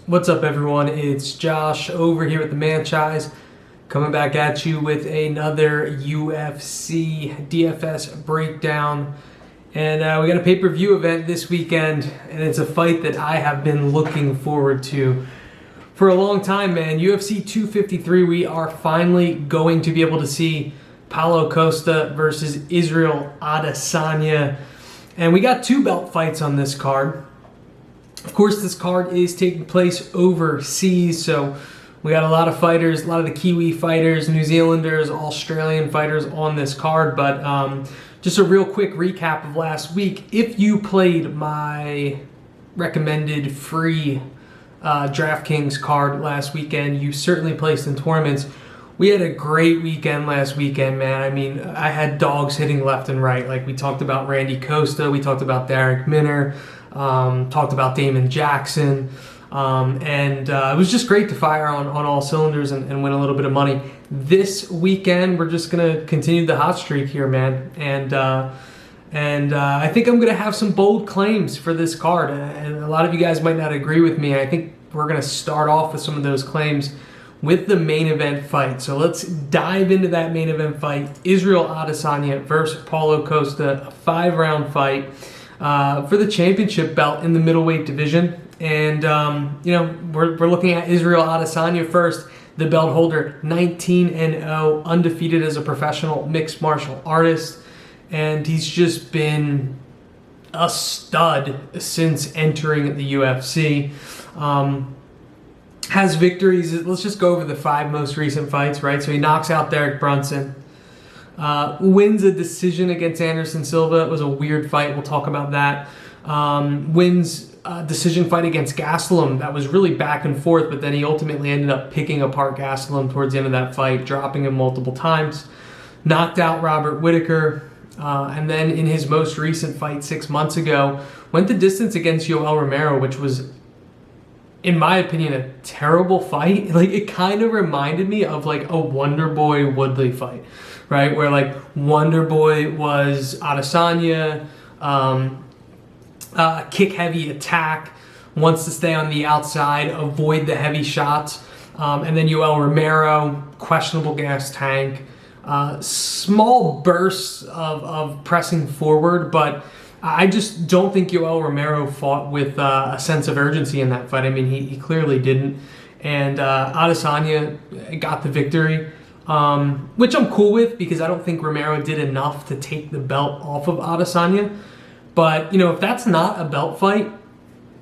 What's up, everyone? It's Josh over here with the Manchise, coming back at you with another UFC DFS breakdown. And we got a pay-per-view event this weekend, and it's a fight that I have been looking forward to for a long time, man. UFC 253, we are finally going to be able to see Paulo Costa versus Israel Adesanya. And we got two belt fights on this card. Of course, this card is taking place overseas, so we got a lot of fighters, a lot of the Kiwi fighters, New Zealanders, Australian fighters on this card. But just a real quick recap of last week. If you played my recommended free DraftKings card last weekend, you certainly placed in tournaments. We had a great weekend last weekend, man. I mean, I had dogs hitting left and right. Like, we talked about Randy Costa, we talked about Derek Minner, talked about Damon Jackson, and it was just great to fire on all cylinders and win a little bit of money. This weekend, we're just going to continue the hot streak here, man. And I think I'm going to have some bold claims for this card. And a lot of you guys might not agree with me. I think we're going to start off with some of those claims with the main event fight. So let's dive into that main event fight. Israel Adesanya versus Paulo Costa, a 5-round fight for the championship belt in the middleweight division. And, we're looking at Israel Adesanya first, the belt holder, 19-0, undefeated as a professional mixed martial artist. And he's just been a stud since entering the UFC. Has victories. Let's just go over the 5 most recent fights, right? So he knocks out Derek Brunson, wins a decision against Anderson Silva. It was a weird fight. We'll talk about that. Wins a decision fight against Gastelum. That was really back and forth, but then he ultimately ended up picking apart Gastelum towards the end of that fight, dropping him multiple times. Knocked out Robert Whittaker. And then in his most recent fight 6 months ago, went the distance against Yoel Romero, which was, in my opinion, a terrible fight. Like, it kind of reminded me of like a Wonder Boy Woodley fight, right? Where like Wonder Boy was Adesanya, kick heavy attack, wants to stay on the outside, avoid the heavy shots. And then Yoel Romero, questionable gas tank, small bursts of pressing forward, but I just don't think Yoel Romero fought with a sense of urgency in that fight. I mean, he clearly didn't. And Adesanya got the victory, which I'm cool with because I don't think Romero did enough to take the belt off of Adesanya. But, if that's not a belt fight,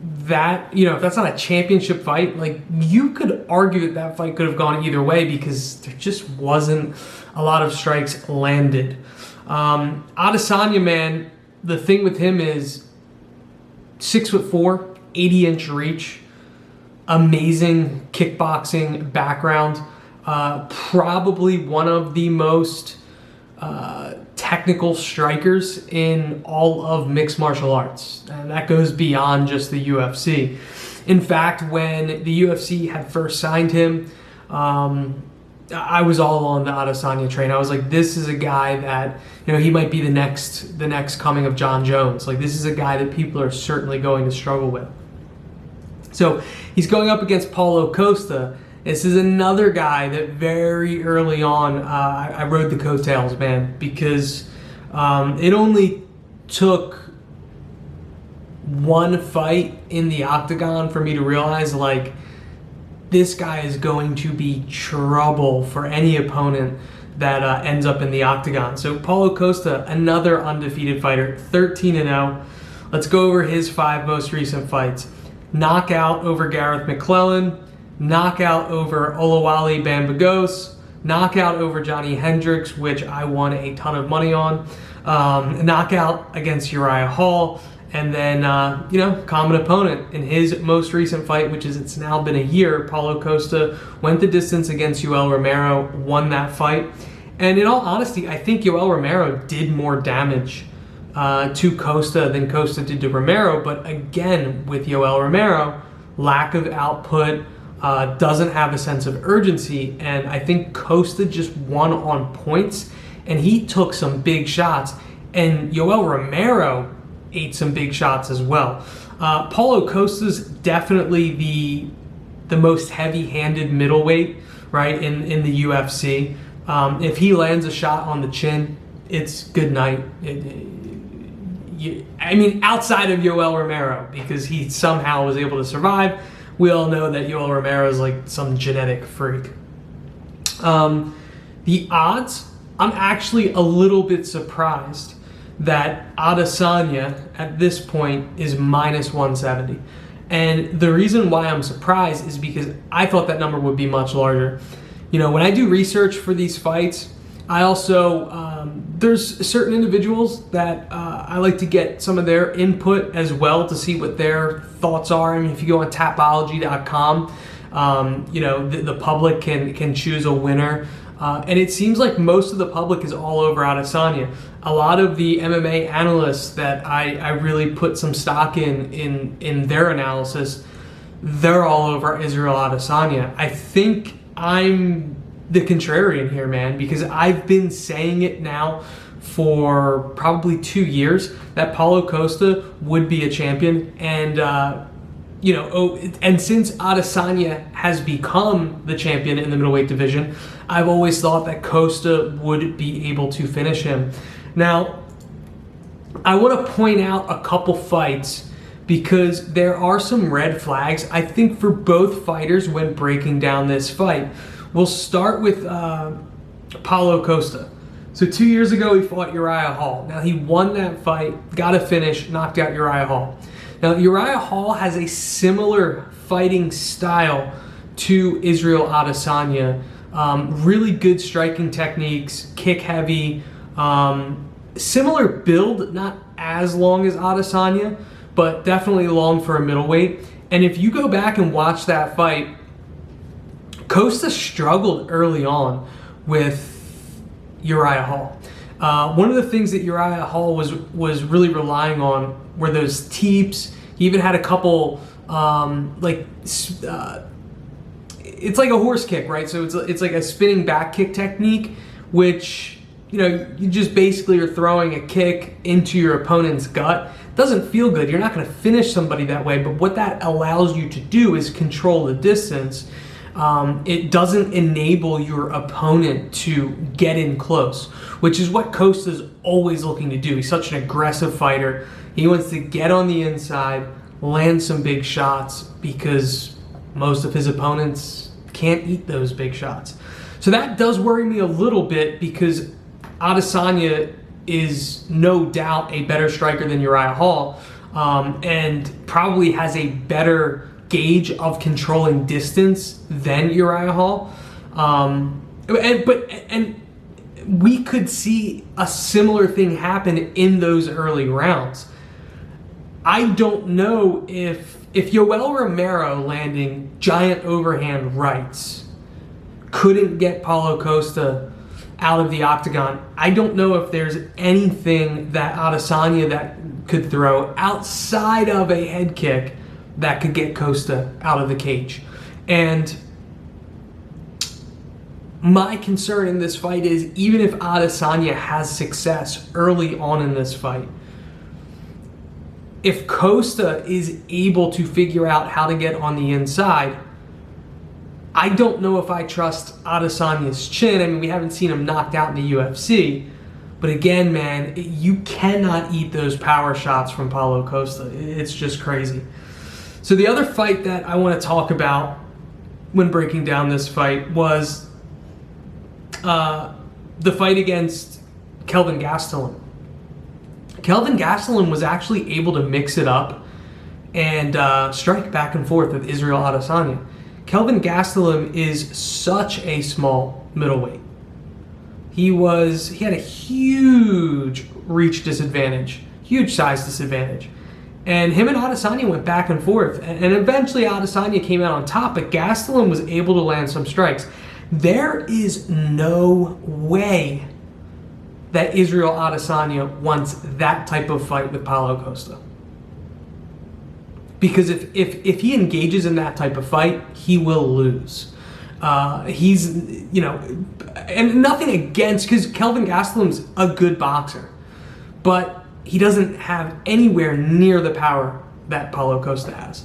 if that's not a championship fight, like, you could argue that fight could have gone either way because there just wasn't a lot of strikes landed. Adesanya, man, the thing with him is 6'4", 80-inch reach, amazing kickboxing background, probably one of the most technical strikers in all of mixed martial arts, and that goes beyond just the UFC. In fact, when the UFC had first signed him, I was all on the Adesanya train. I was like, this is a guy that, he might be the next coming of John Jones. Like, this is a guy that people are certainly going to struggle with. So he's going up against Paulo Costa. This is another guy that very early on, I rode the coattails, man, because it only took one fight in the octagon for me to realize, like, this guy is going to be trouble for any opponent that ends up in the octagon. So Paulo Costa, another undefeated fighter, 13-0. Let's go over his 5 most recent fights. Knockout over Gareth McClellan, knockout over Olawale Bambagos, knockout over Johnny Hendricks, which I won a ton of money on, knockout against Uriah Hall, and then, common opponent in his most recent fight, which is, it's now been a year. Paulo Costa went the distance against Yoel Romero, won that fight. And in all honesty, I think Yoel Romero did more damage to Costa than Costa did to Romero. But again, with Yoel Romero, lack of output, doesn't have a sense of urgency. And I think Costa just won on points, and he took some big shots. And Yoel Romero ate some big shots as well. Paulo Costa's definitely the the most heavy-handed middleweight, right, in the UFC. If he lands a shot on the chin, it's good night. Outside of Yoel Romero, because he somehow was able to survive. We all know that Yoel Romero is like some genetic freak. The odds, I'm actually a little bit surprised that Adesanya at this point is minus 170. And the reason why I'm surprised is because I thought that number would be much larger. You know, when I do research for these fights, I also, there's certain individuals that I like to get some of their input as well to see what their thoughts are. I mean, if you go on tapology.com, the public can choose a winner. And it seems like most of the public is all over Adesanya. A lot of the MMA analysts that I really put some stock in their analysis, they're all over Israel Adesanya. I think I'm the contrarian here, man, because I've been saying it now for probably 2 years that Paulo Costa would be a champion. And and since Adesanya has become the champion in the middleweight division, I've always thought that Costa would be able to finish him. Now, I want to point out a couple fights because there are some red flags, I think, for both fighters when breaking down this fight. We'll start with Paulo Costa. So 2 years ago, he fought Uriah Hall. Now, he won that fight, got a finish, knocked out Uriah Hall. Now, Uriah Hall has a similar fighting style to Israel Adesanya. Really good striking techniques, kick heavy, similar build, not as long as Adesanya, but definitely long for a middleweight. And if you go back and watch that fight, Costa struggled early on with Uriah Hall. One of the things that Uriah Hall was really relying on were those teeps. He even had a couple it's like a horse kick, right? So it's like a spinning back kick technique, which, you just basically are throwing a kick into your opponent's gut. It doesn't feel good. You're not going to finish somebody that way, but what that allows you to do is control the distance. It doesn't enable your opponent to get in close, which is what Costa's always looking to do. He's such an aggressive fighter. He wants to get on the inside, land some big shots, because most of his opponents can't eat those big shots. So that does worry me a little bit, because Adesanya is no doubt a better striker than Uriah Hall, and probably has a better gauge of controlling distance than Uriah Hall. And we could see a similar thing happen in those early rounds. I don't know if Yoel Romero landing giant overhand rights couldn't get Paulo Costa out of the octagon. I don't know if there's anything that Adesanya that could throw outside of a head kick that could get Costa out of the cage. And my concern in this fight is, even if Adesanya has success early on in this fight, if Costa is able to figure out how to get on the inside, I don't know if I trust Adesanya's chin. I mean, we haven't seen him knocked out in the UFC. But again, man, you cannot eat those power shots from Paulo Costa. It's just crazy. So the other fight that I want to talk about when breaking down this fight was the fight against Kelvin Gastelum. Kelvin Gastelum was actually able to mix it up and strike back and forth with Israel Adesanya. Kelvin Gastelum is such a small middleweight. He had a huge reach disadvantage, huge size disadvantage. And him and Adesanya went back and forth. And eventually Adesanya came out on top, but Gastelum was able to land some strikes. There is no way that Israel Adesanya wants that type of fight with Paulo Costa. Because if he engages in that type of fight, he will lose. He's, and nothing against, because Kelvin Gastelum's a good boxer, but he doesn't have anywhere near the power that Paulo Costa has.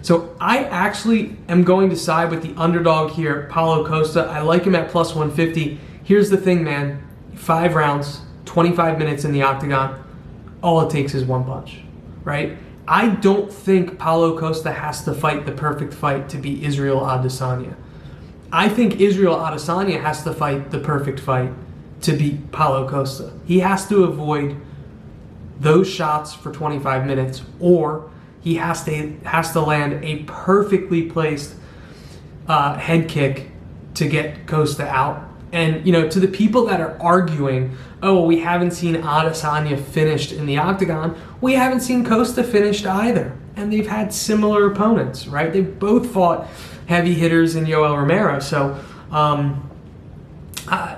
So I actually am going to side with the underdog here, Paulo Costa. I like him at plus 150. Here's the thing, man. 5 rounds, 25 minutes in the octagon. All it takes is one punch, right? I don't think Paulo Costa has to fight the perfect fight to beat Israel Adesanya. I think Israel Adesanya has to fight the perfect fight to beat Paulo Costa. He has to avoid those shots for 25 minutes, or he has to land a perfectly placed head kick to get Costa out. And, to the people that are arguing, oh, we haven't seen Adesanya finished in the octagon, we haven't seen Costa finished either. And they've had similar opponents, right? They've both fought heavy hitters in Yoel Romero. So,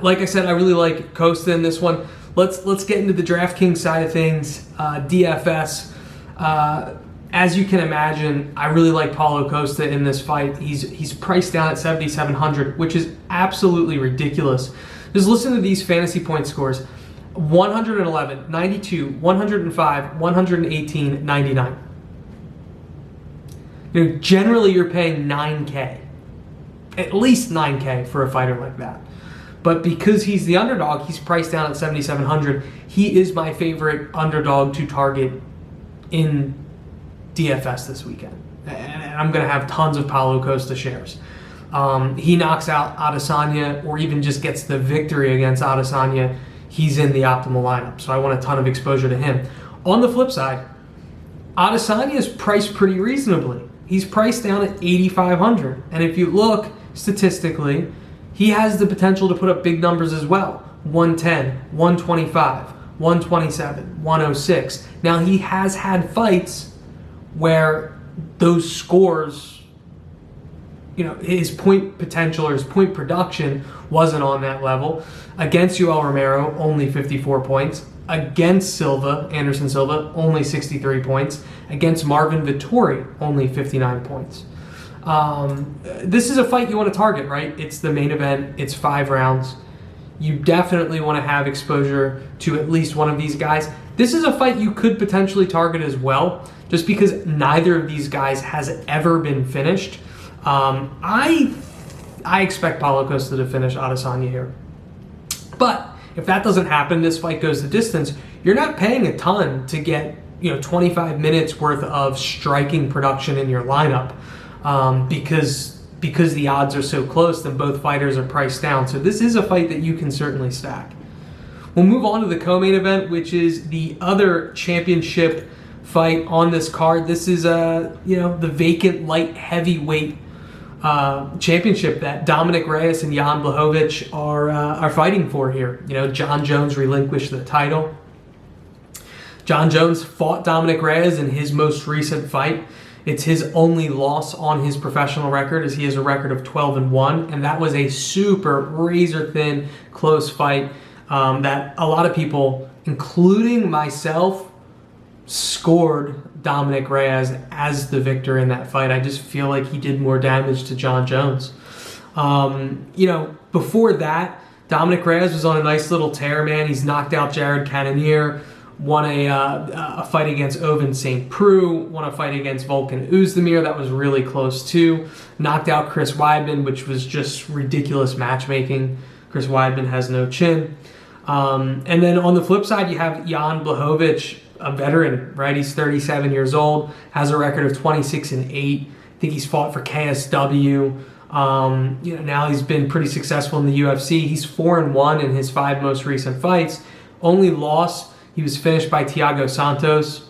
like I said, I really like Costa in this one. Let's get into the DraftKings side of things. DFS. As you can imagine, I really like Paulo Costa in this fight. He's priced down at 7,700, which is absolutely ridiculous. Just listen to these fantasy point scores: 111, 92, 105, 118, 99. Generally you're paying $9K, at least $9K for a fighter like that. But because he's the underdog, he's priced down at 7,700. He is my favorite underdog to target in DFS this weekend. And I'm going to have tons of Paulo Costa shares. He knocks out Adesanya or even just gets the victory against Adesanya, he's in the optimal lineup. So I want a ton of exposure to him. On the flip side, Adesanya is priced pretty reasonably. He's priced down at 8,500. And if you look statistically, he has the potential to put up big numbers as well. 110, 125, 127, 106. Now, he has had fights where those scores, his point potential or his point production wasn't on that level. Against Yoel Romero, only 54 points. Against Anderson Silva, only 63 points. Against Marvin Vettori, only 59 points. This is a fight you want to target, right? It's the main event. It's 5 rounds. You definitely want to have exposure to at least one of these guys. This is a fight you could potentially target as well, just because neither of these guys has ever been finished. I expect Paulo Costa to finish Adesanya here. But if that doesn't happen, this fight goes the distance, you're not paying a ton to get 25 minutes worth of striking production in your lineup, because the odds are so close and both fighters are priced down. So this is a fight that you can certainly stack. We'll move on to the co-main event, which is the other championship fight on this card. This is the vacant light heavyweight championship that Dominic Reyes and Jan Blachowicz are fighting for here. John Jones relinquished the title. John Jones fought Dominic Reyes in his most recent fight. It's his only loss on his professional record, as he has a record of 12-1, and that was a super razor-thin, close fight that a lot of people, including myself, scored Dominic Reyes as the victor in that fight. I just feel like he did more damage to John Jones. Before that, Dominic Reyes was on a nice little tear, man. He's knocked out Jared Cannonier, won a fight against Ovince St. Preux, won a fight against Volkan Oezdemir that was really close too, knocked out Chris Weidman, which was just ridiculous matchmaking. Chris Weidman has no chin. And then on the flip side, you have Jan Blachowicz, a veteran, right? He's 37 years old, has a record of 26-8. I think he's fought for KSW. Now he's been pretty successful in the UFC. He's 4-1 in his 5 most recent fights. Only loss, he was finished by Thiago Santos.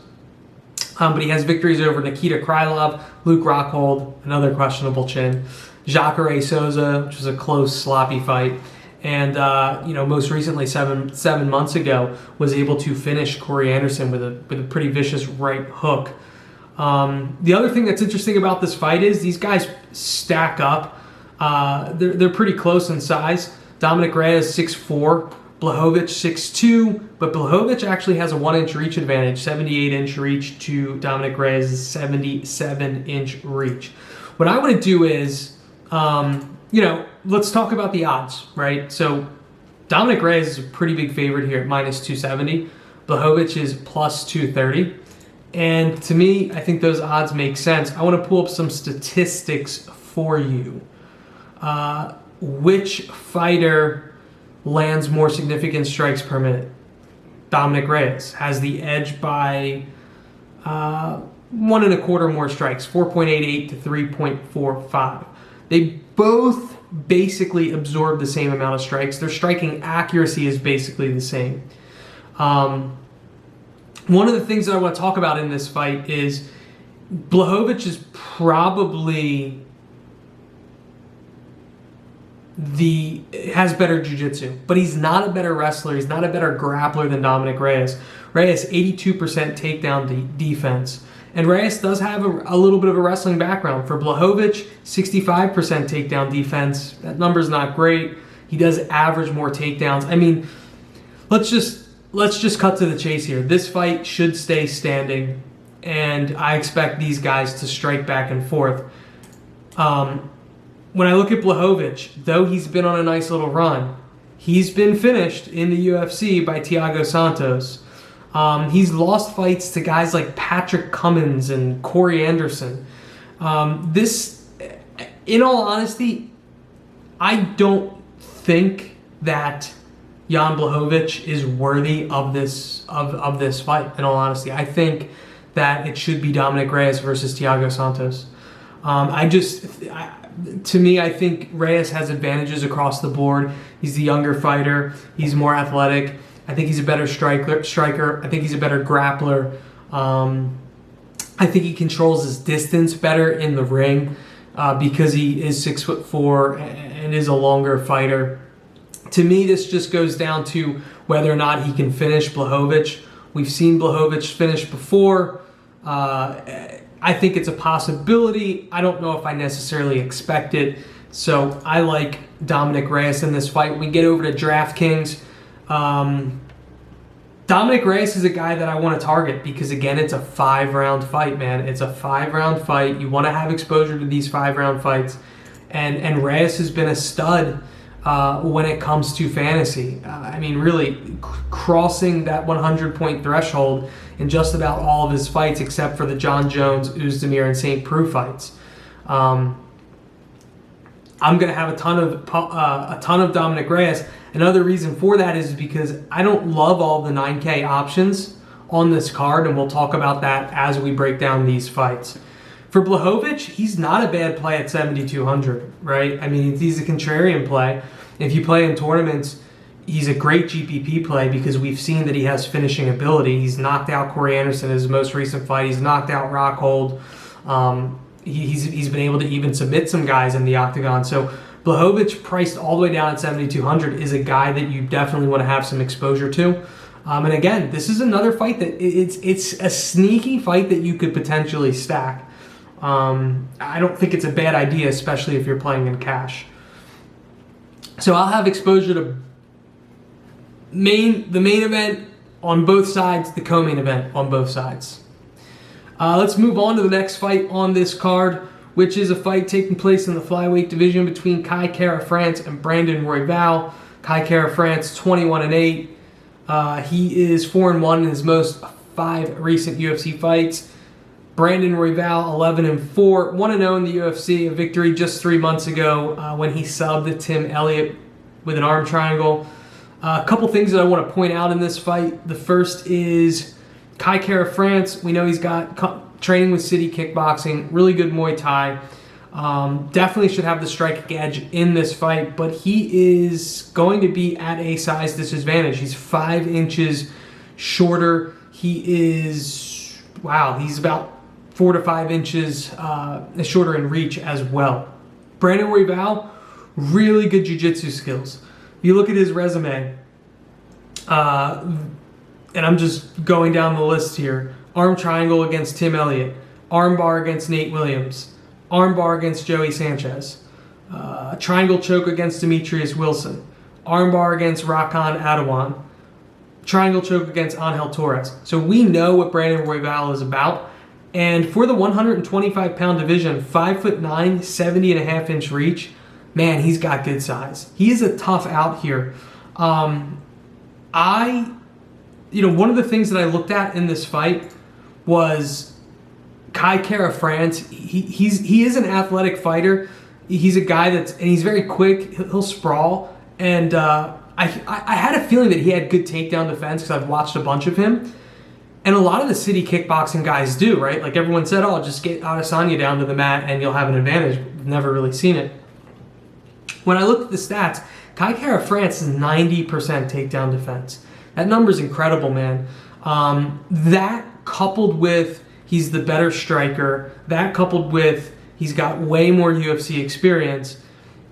But he has victories over Nikita Krylov, Luke Rockhold, another questionable chin, Jacare Souza, which was a close, sloppy fight. And, most recently, seven months ago, was able to finish Corey Anderson with a pretty vicious right hook. The other thing that's interesting about this fight is these guys stack up. They're pretty close in size. Dominic Reyes 6'4", Blachowicz 6'2", but Blachowicz actually has a 1-inch reach advantage, 78-inch reach to Dominic Reyes' 77-inch reach. What I want to do is, let's talk about the odds, right? So Dominic Reyes is a pretty big favorite here at -270. Blachowicz is +230. And to me, I think those odds make sense. I want to pull up some statistics for you. Which fighter lands more significant strikes per minute? Dominic Reyes has the edge by 1.25 more strikes, 4.88 to 3.45. They both basically absorb the same amount of strikes. Their striking accuracy is basically the same. One of the things that I want to talk about in this fight is Blachowicz is probably has better jiu-jitsu, but he's not a better wrestler. He's not a better grappler than Dominic Reyes. Reyes, 82% takedown defense. And Reyes does have a little bit of a wrestling background. For Blachowicz, 65% takedown defense. That number's not great. He does average more takedowns. I mean, let's just cut to the chase here. This fight should stay standing, and I expect these guys to strike back and forth. When I look at Blachowicz, though he's been on a nice little run, he's been finished in the UFC by Thiago Santos. He's lost fights to guys like Patrick Cummins and Corey Anderson. In all honesty, I don't think that Jan Blachowicz is worthy of this fight. In all honesty, I think that it should be Dominic Reyes versus Thiago Santos. To me, I think Reyes has advantages across the board. He's the younger fighter. He's more athletic. I think he's a better striker. I think he's a better grappler. I think he controls his distance better in the ring because he is 6'4" and is a longer fighter. To me, this just goes down to whether or not he can finish Blachowicz. We've seen Blachowicz finish before. I think it's a possibility. I don't know if I necessarily expect it. So I like Dominic Reyes in this fight. We get over to DraftKings. Dominic Reyes is a guy that I want to target because, again, it's a 5-round fight, man. It's a 5-round fight. You want to have exposure to these 5-round fights. And Reyes has been a stud when it comes to fantasy. I mean, really, crossing that 100-point threshold in just about all of his fights except for the John Jones, Uzdemir, and St. Preux fights. I'm going to have a ton of Dominic Reyes. Another reason for that is because I don't love all the 9K options on this card, and we'll talk about that as we break down these fights. For Blachowicz, he's not a bad play at 7,200, right? I mean, he's a contrarian play. If you play in tournaments, he's a great GPP play because we've seen that he has finishing ability. He's knocked out Corey Anderson in his most recent fight. He's knocked out Rockhold. He's been able to even submit some guys in the octagon. So Blachowicz, priced all the way down at 7,200, is a guy that you definitely want to have some exposure to. And again, this is another fight that it's a sneaky fight that you could potentially stack. I don't think it's a bad idea, especially if you're playing in cash. So I'll have exposure to the main event on both sides, the co-main event on both sides. Let's move on to the next fight on this card, which is a fight taking place in the flyweight division between Kai Kara-France and Brandon Royval. Kai Kara-France, 21-8. He is 4-1 in his most 5 recent UFC fights. Brandon Royval, 11-4, 1-0 in the UFC, a victory just 3 months ago when he subbed Tim Elliott with an arm triangle. A couple things that I want to point out in this fight. The first is Kai Kara-France. We know he's got training with City Kickboxing, really good Muay Thai. Definitely should have the striking edge in this fight, but he is going to be at a size disadvantage. He's 5 inches shorter. He's about 4 to 5 inches shorter in reach as well. Brandon Royval, really good jiu-jitsu skills. If you look at his resume, and I'm just going down the list here, arm triangle against Tim Elliott, arm bar against Nate Williams, arm bar against Joey Sanchez, triangle choke against Demetrius Wilson, arm bar against Rakan Adawan, triangle choke against Angel Torres. So we know what Brandon Royval is about. And for the 125-pound division, 5'9", 70.5-inch reach, man, he's got good size. He is a tough out here. One of the things that I looked at in this fight was Kai Kara France. He is an athletic fighter. He's a guy and he's very quick. He'll sprawl. And I had a feeling that he had good takedown defense because I've watched a bunch of him. And a lot of the city kickboxing guys do, right? Like everyone said, oh, just get Adesanya down to the mat and you'll have an advantage. I've never really seen it. When I looked at the stats, Kai Kara France is 90% takedown defense. That number's incredible, man. That coupled with he's the better striker, that coupled with he's got way more UFC experience,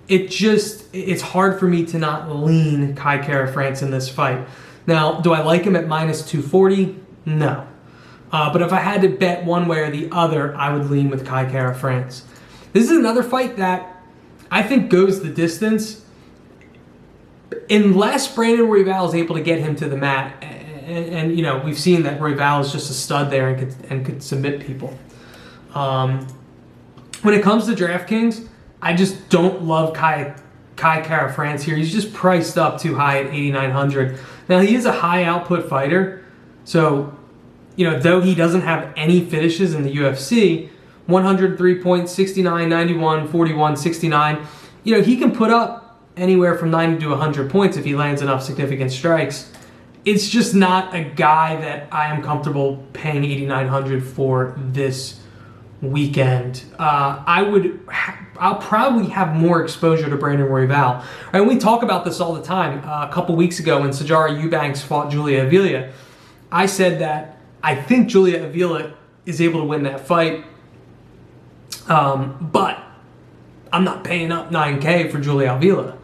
it's hard for me to not lean Kai Kara France in this fight. Now, do I like him at minus 240? No. But if I had to bet one way or the other, I would lean with Kai Kara France. This is another fight that I think goes the distance. Unless Brandon Royval is able to get him to the mat, and you know, we've seen that Royval is just a stud there and could submit people. When it comes to DraftKings, I just don't love Kai Kara France here. He's just priced up too high at 8,900. Now, he is a high output fighter, so, you know, though he doesn't have any finishes in the UFC, 103 points, 69, 91, 41, 69, you know, he can put up anywhere from 90 to 100 points if he lands enough significant strikes. It's just not a guy that I am comfortable paying 8,900 for this weekend. I'll probably have more exposure to Brandon Royval. And we talk about this all the time. A couple weeks ago when Sijara Eubanks fought Julia Avila, I said that I think Julia Avila is able to win that fight, but I'm not paying up $9K for Julia Avila.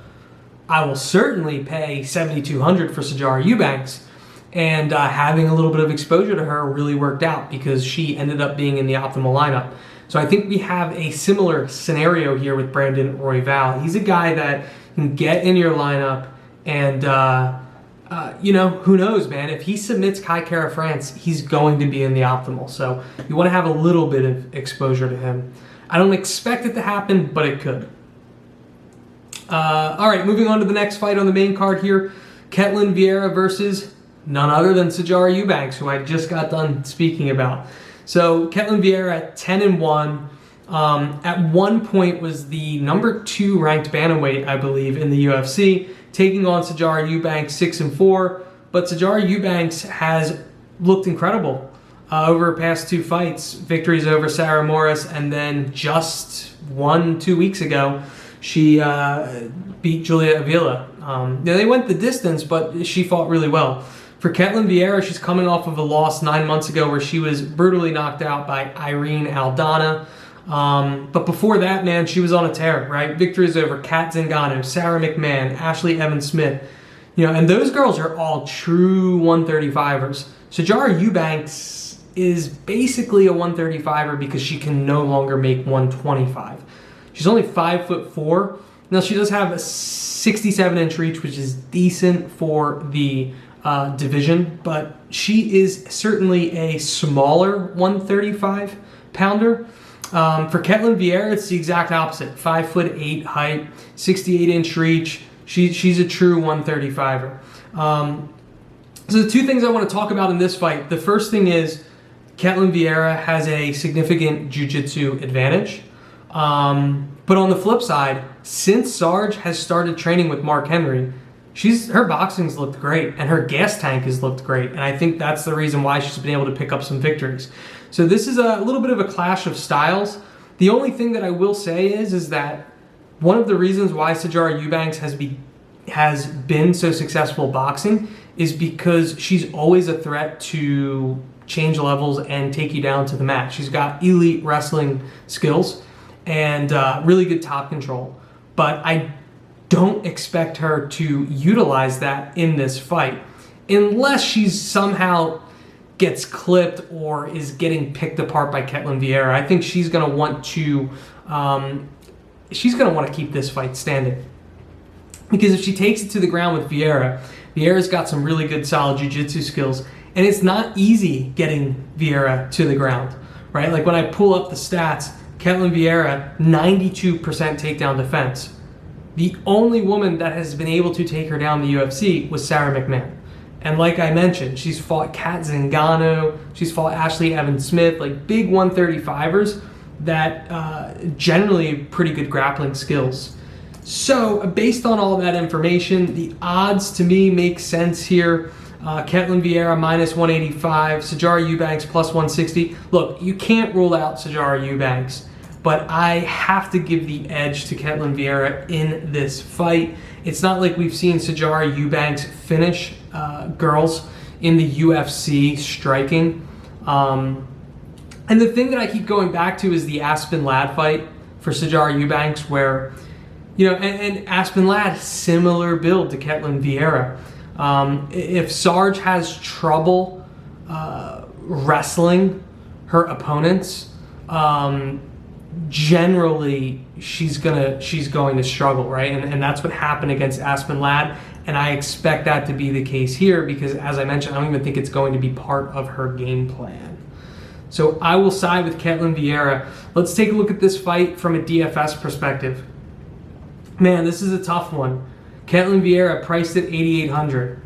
I will certainly pay $7,200 for Sijara Eubanks, and having a little bit of exposure to her really worked out because she ended up being in the optimal lineup. So I think we have a similar scenario here with Brandon Royval. He's a guy that can get in your lineup, and you know, who knows, man? If he submits Kai Kara France, he's going to be in the optimal. So you want to have a little bit of exposure to him. I don't expect it to happen, but it could. All right, moving on to the next fight on the main card here. Ketlen Vieira versus none other than Sijara Eubanks, who I just got done speaking about. So Ketlen Vieira, 10-1, at one point was the number 2 ranked bantamweight, I believe, in the UFC, taking on Sijara Eubanks, 6-4. But Sijara Eubanks has looked incredible over her past 2 fights. Victories over Sarah Morris, and then just 2 weeks ago, she beat Julia Avila. They went the distance, but she fought really well. For Ketlen Vieira, she's coming off of a loss 9 months ago where she was brutally knocked out by Irene Aldana. But before that, man, she was on a tear, right? Victories over Kat Zingano, Sarah McMahon, Ashley Evans-Smith. You know, and those girls are all true 135ers. Sijara Eubanks is basically a 135er because she can no longer make 125. She's only 5'4". Now, she does have a 67-inch reach, which is decent for the division, but she is certainly a smaller 135-pounder. For Ketlen Vieira, it's the exact opposite. 5'8" height, 68-inch reach. She's a true 135er. So the 2 things I want to talk about in this fight. The first thing is Ketlen Vieira has a significant jiu-jitsu advantage. But on the flip side, since Sarge has started training with Mark Henry, her boxing's looked great, and her gas tank has looked great, and I think that's the reason why she's been able to pick up some victories. So this is a little bit of a clash of styles. The only thing that I will say is that one of the reasons why Sijara Eubanks has been so successful boxing is because she's always a threat to change levels and take you down to the mat. She's got elite wrestling skills and really good top control, but I don't expect her to utilize that in this fight unless she's somehow gets clipped or is getting picked apart by Ketlen Vieira. I think she's going to want to keep this fight standing, because if she takes it to the ground with Vieira's got some really good solid jiu-jitsu skills, and it's not easy getting Vieira to the ground, right? Like when I pull up the stats, Ketlen Vieira, 92% takedown defense. The only woman that has been able to take her down in the UFC was Sarah McMahon. And like I mentioned, she's fought Kat Zingano, she's fought Ashley Evans-Smith, like big 135ers that generally pretty good grappling skills. So based on all that information, the odds to me make sense here. Ketlin Vieira minus 185, Sijara Eubanks plus 160. Look, you can't rule out Sijara Eubanks, but I have to give the edge to Ketlin Vieira in this fight. It's not like we've seen Sijara Eubanks finish girls in the UFC striking. And the thing that I keep going back to is the Aspen Ladd fight for Sijara Eubanks, where, you know, and Aspen Ladd, similar build to Ketlin Vieira. If Sarge has trouble wrestling her opponents, generally she's going to struggle, right? And that's what happened against Aspen Ladd, and I expect that to be the case here because, as I mentioned, I don't even think it's going to be part of her game plan. So I will side with Ketlin Vieira. Let's take a look at this fight from a DFS perspective. Man, this is a tough one. Ketlin Vieira priced at 8,800.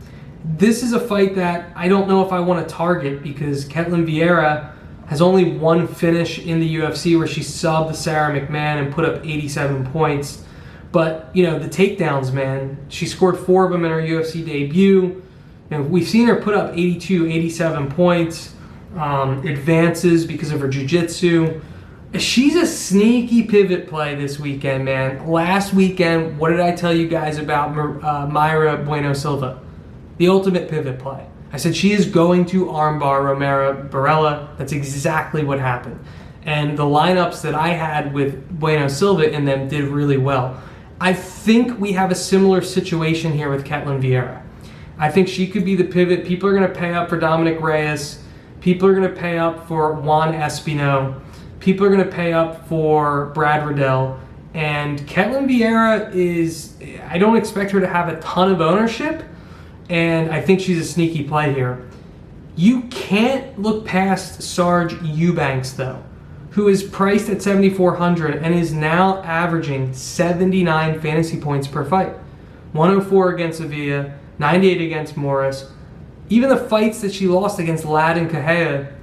This is a fight that I don't know if I want to target because Ketlin Vieira has only one finish in the UFC where she subbed Sarah McMahon and put up 87 points. But, you know, the takedowns, man, she scored 4 of them in her UFC debut. You know, we've seen her put up 82, 87 points, advances because of her jiu-jitsu. She's a sneaky pivot play this weekend, man. Last weekend, what did I tell you guys about Mayra Bueno Silva? The ultimate pivot play. I said she is going to armbar Romero Barella. That's exactly what happened. And the lineups that I had with Bueno Silva in them did really well. I think we have a similar situation here with Ketlin Vieira. I think she could be the pivot. People are going to pay up for Dominic Reyes. People are going to pay up for Juan Espino. People are going to pay up for Brad Riddell. And Ketlin Vieira is, I don't expect her to have a ton of ownership, and I think she's a sneaky play here. You can't look past Sarge Eubanks, though, who is priced at 7,400 and is now averaging 79 fantasy points per fight. 104 against Sevilla, 98 against Morris. Even the fights that she lost against Ladd and Kahea,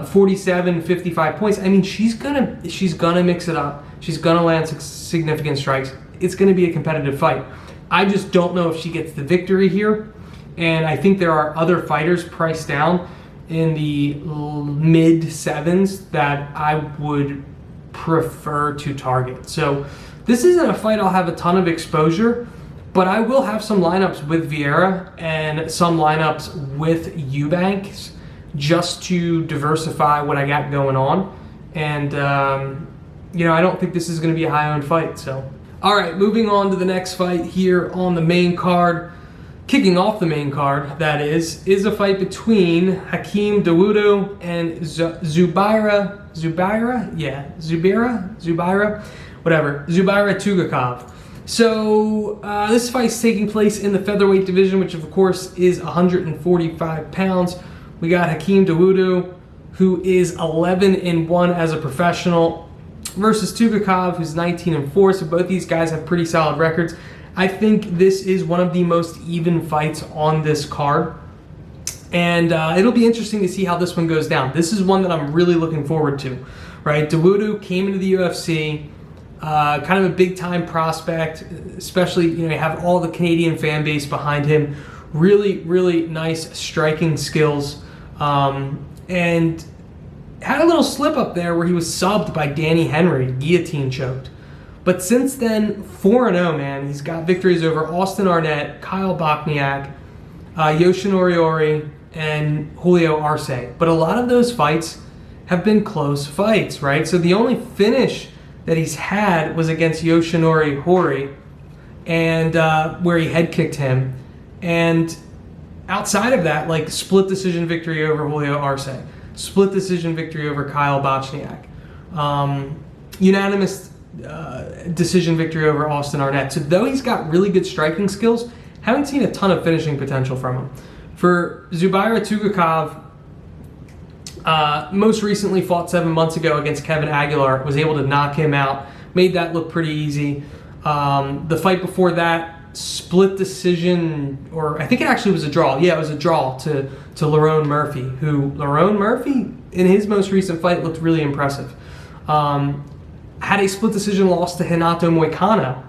47, 55 points. I mean, she's gonna mix it up. She's gonna land significant strikes. It's gonna be a competitive fight. I just don't know if she gets the victory here, and I think there are other fighters priced down in the mid sevens that I would prefer to target. So this isn't a fight I'll have a ton of exposure, but I will have some lineups with Vieira and some lineups with Eubanks, just to diversify what I got going on. And, you know, I don't think this is going to be a high-owned fight. So, all right, moving on to the next fight here on the main card. Kicking off the main card, that is a fight between Hakeem Dawodu and Zubaira Tugakov. So this fight's taking place in the featherweight division, which of course is 145 pounds. We got Hakeem Dawodu, who is 11-1 as a professional, versus Tugakov, who's 19-4. So both these guys have pretty solid records. I think this is one of the most even fights on this card. And it'll be interesting to see how this one goes down. This is one that I'm really looking forward to, right? Dawodu came into the UFC, kind of a big-time prospect, especially, you know, you have all the Canadian fan base behind him. Really, really nice striking skills. And had a little slip up there where he was subbed by Danny Henry, guillotine choked. But since then, 4-0, man. He's got victories over Austin Arnett, Kyle Bochniak, Yoshinori Ori, and Julio Arce. But a lot of those fights have been close fights, right? So the only finish that he's had was against Yoshinori Hori, and where he head kicked him. And outside of that, like, split decision victory over Julio Arce, split decision victory over Kyle Bochniak, unanimous decision victory over Austin Arnett. So though he's got really good striking skills, haven't seen a ton of finishing potential from him. For Zubaira Tugakov, most recently fought 7 months ago against Kevin Aguilar, was able to knock him out, made that look pretty easy. The fight before that, split decision, or I think it actually was a draw. Yeah, it was a draw to Lerone Murphy, who Lerone Murphy in his most recent fight looked really impressive. Had a split decision loss to Renato Moicano,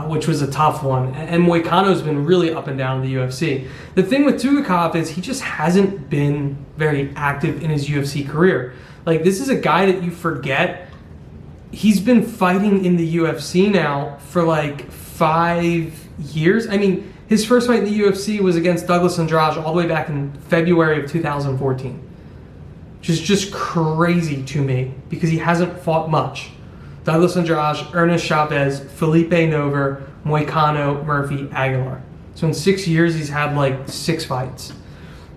which was a tough one. And Moicano's been really up and down in the UFC. The thing with Tugachev is he just hasn't been very active in his UFC career. Like, this is a guy that you forget. He's been fighting in the UFC now for like 5 years. I mean, his first fight in the UFC was against Douglas Andrade all the way back in February of 2014. Which is just crazy to me because he hasn't fought much. Douglas Andrade, Ernest Chavez, Felipe Nover, Moicano, Murphy, Aguilar. So in 6 years, he's had like 6 fights.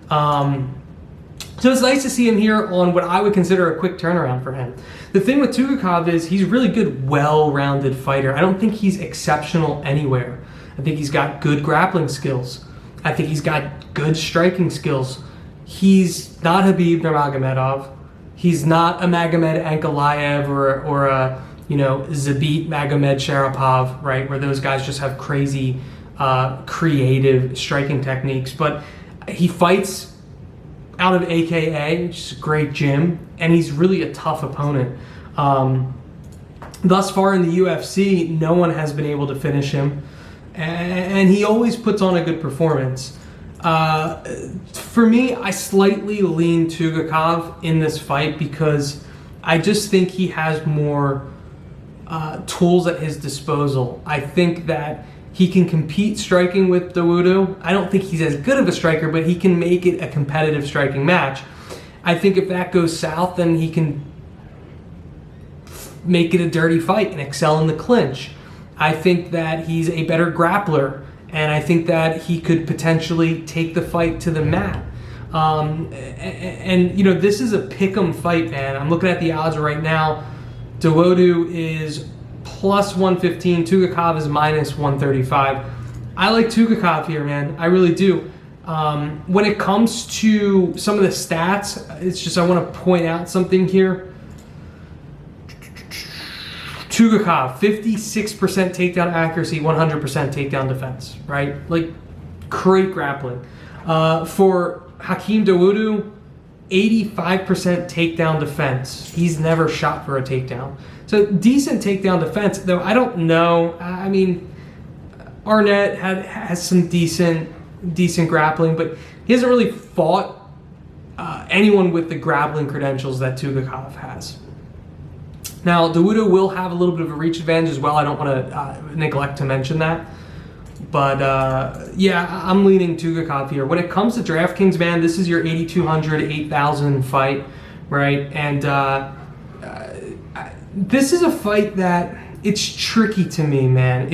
So it's nice to see him here on what I would consider a quick turnaround for him. The thing with Tugachev is he's a really good, well-rounded fighter. I don't think he's exceptional anywhere. I think he's got good grappling skills. I think he's got good striking skills. He's not Khabib Nurmagomedov. He's not a Magomed Ankalaev or a Zabit Magomed Sharapov, right? Where those guys just have crazy, creative striking techniques. But he fights out of AKA, which is a great gym, and he's really a tough opponent. Thus far in the UFC, no one has been able to finish him, and he always puts on a good performance. For me, I slightly lean Tugachev in this fight because I just think he has more tools at his disposal. I think that he can compete striking with Dawodu. I don't think he's as good of a striker, but he can make it a competitive striking match. I think if that goes south, then he can make it a dirty fight and excel in the clinch. I think that he's a better grappler, and I think that he could potentially take the fight to the mat. This is a pick'em fight, man. I'm looking at the odds right now. Dawodu is plus 115. Tugachev is minus 135. I like Tugachev here, man. I really do. When it comes to some of the stats, it's just I want to point out something here. Tugachev, 56% takedown accuracy, 100% takedown defense, right? Like, great grappling. For Hakeem Dawodu, 85% takedown defense. He's never shot for a takedown. So decent takedown defense, though I don't know. I mean, Arnett has some decent grappling, but he hasn't really fought anyone with the grappling credentials that Tugachev has. Now, Dawodu will have a little bit of a reach advantage as well. I don't want to neglect to mention that. But, I'm leaning Tugachev here. When it comes to DraftKings, man, this is your 8,200, 8,000 fight, right? And this is a fight that it's tricky to me, man.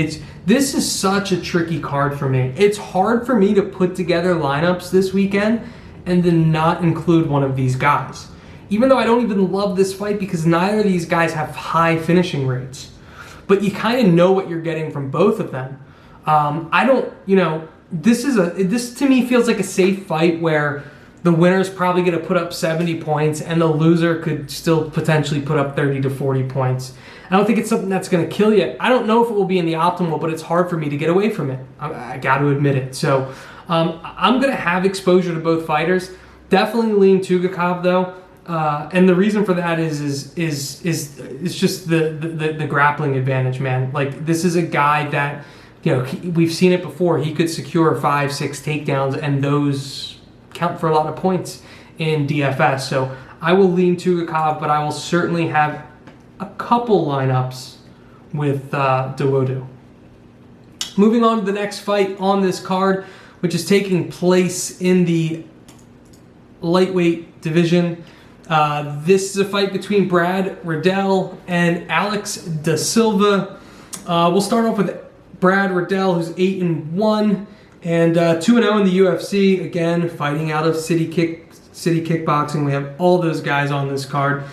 This is such a tricky card for me. It's hard for me to put together lineups this weekend and then not include one of these guys. Even though I don't even love this fight because neither of these guys have high finishing rates. But you kind of know what you're getting from both of them. This to me feels like a safe fight where the winner's probably going to put up 70 points and the loser could still potentially put up 30 to 40 points. I don't think it's something that's going to kill you. I don't know if it will be in the optimal, but it's hard for me to get away from it. I got to admit it. So I'm going to have exposure to both fighters. Definitely lean Tugachev though. And the reason for that is just the grappling advantage, man. Like, this is a guy that, we've seen it before. He could secure 5-6 takedowns, and those count for a lot of points in DFS. So I will lean Tugachev, but I will certainly have a couple lineups with Dawodu. Moving on to the next fight on this card, which is taking place in the lightweight division. This is a fight between Brad Riddell and Alex Da Silva. We'll start off with Brad Riddell, who's 8-1 and 2-0 in the UFC. Again, fighting out of City Kickboxing. We have all those guys on this card.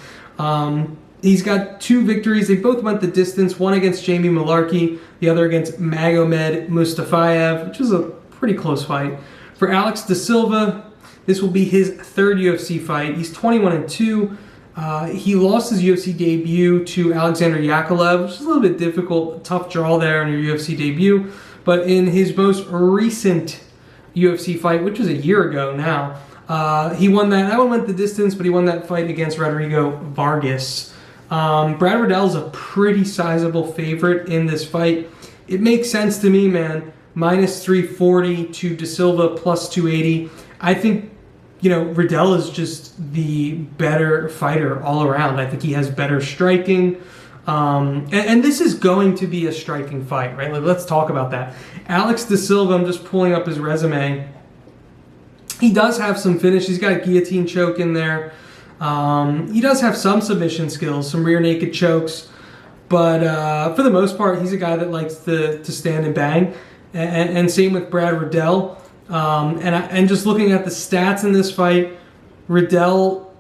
He's got 2 victories. They both went the distance. One against Jamie Malarkey, the other against Magomed Mustafayev, which was a pretty close fight. For Alex Da Silva, this will be his 3rd UFC fight. He's 21-2. He lost his UFC debut to Alexander Yakovlev, which is a little bit difficult, tough draw there in your UFC debut. But in his most recent UFC fight, which was a year ago now, he won that. That one went the distance, but he won that fight against Rodrigo Vargas. Brad Riddell is a pretty sizable favorite in this fight. It makes sense to me, man. Minus 340 to De Silva, plus 280. I think, Riddell is just the better fighter all around. I think he has better striking. And this is going to be a striking fight, right? Let's talk about that. Alex De Silva, I'm just pulling up his resume. He does have some finish. He's got a guillotine choke in there. He does have some submission skills, some rear naked chokes. But for the most part, he's a guy that likes to stand and bang. And same with Brad Riddell. And just looking at the stats in this fight, Riddell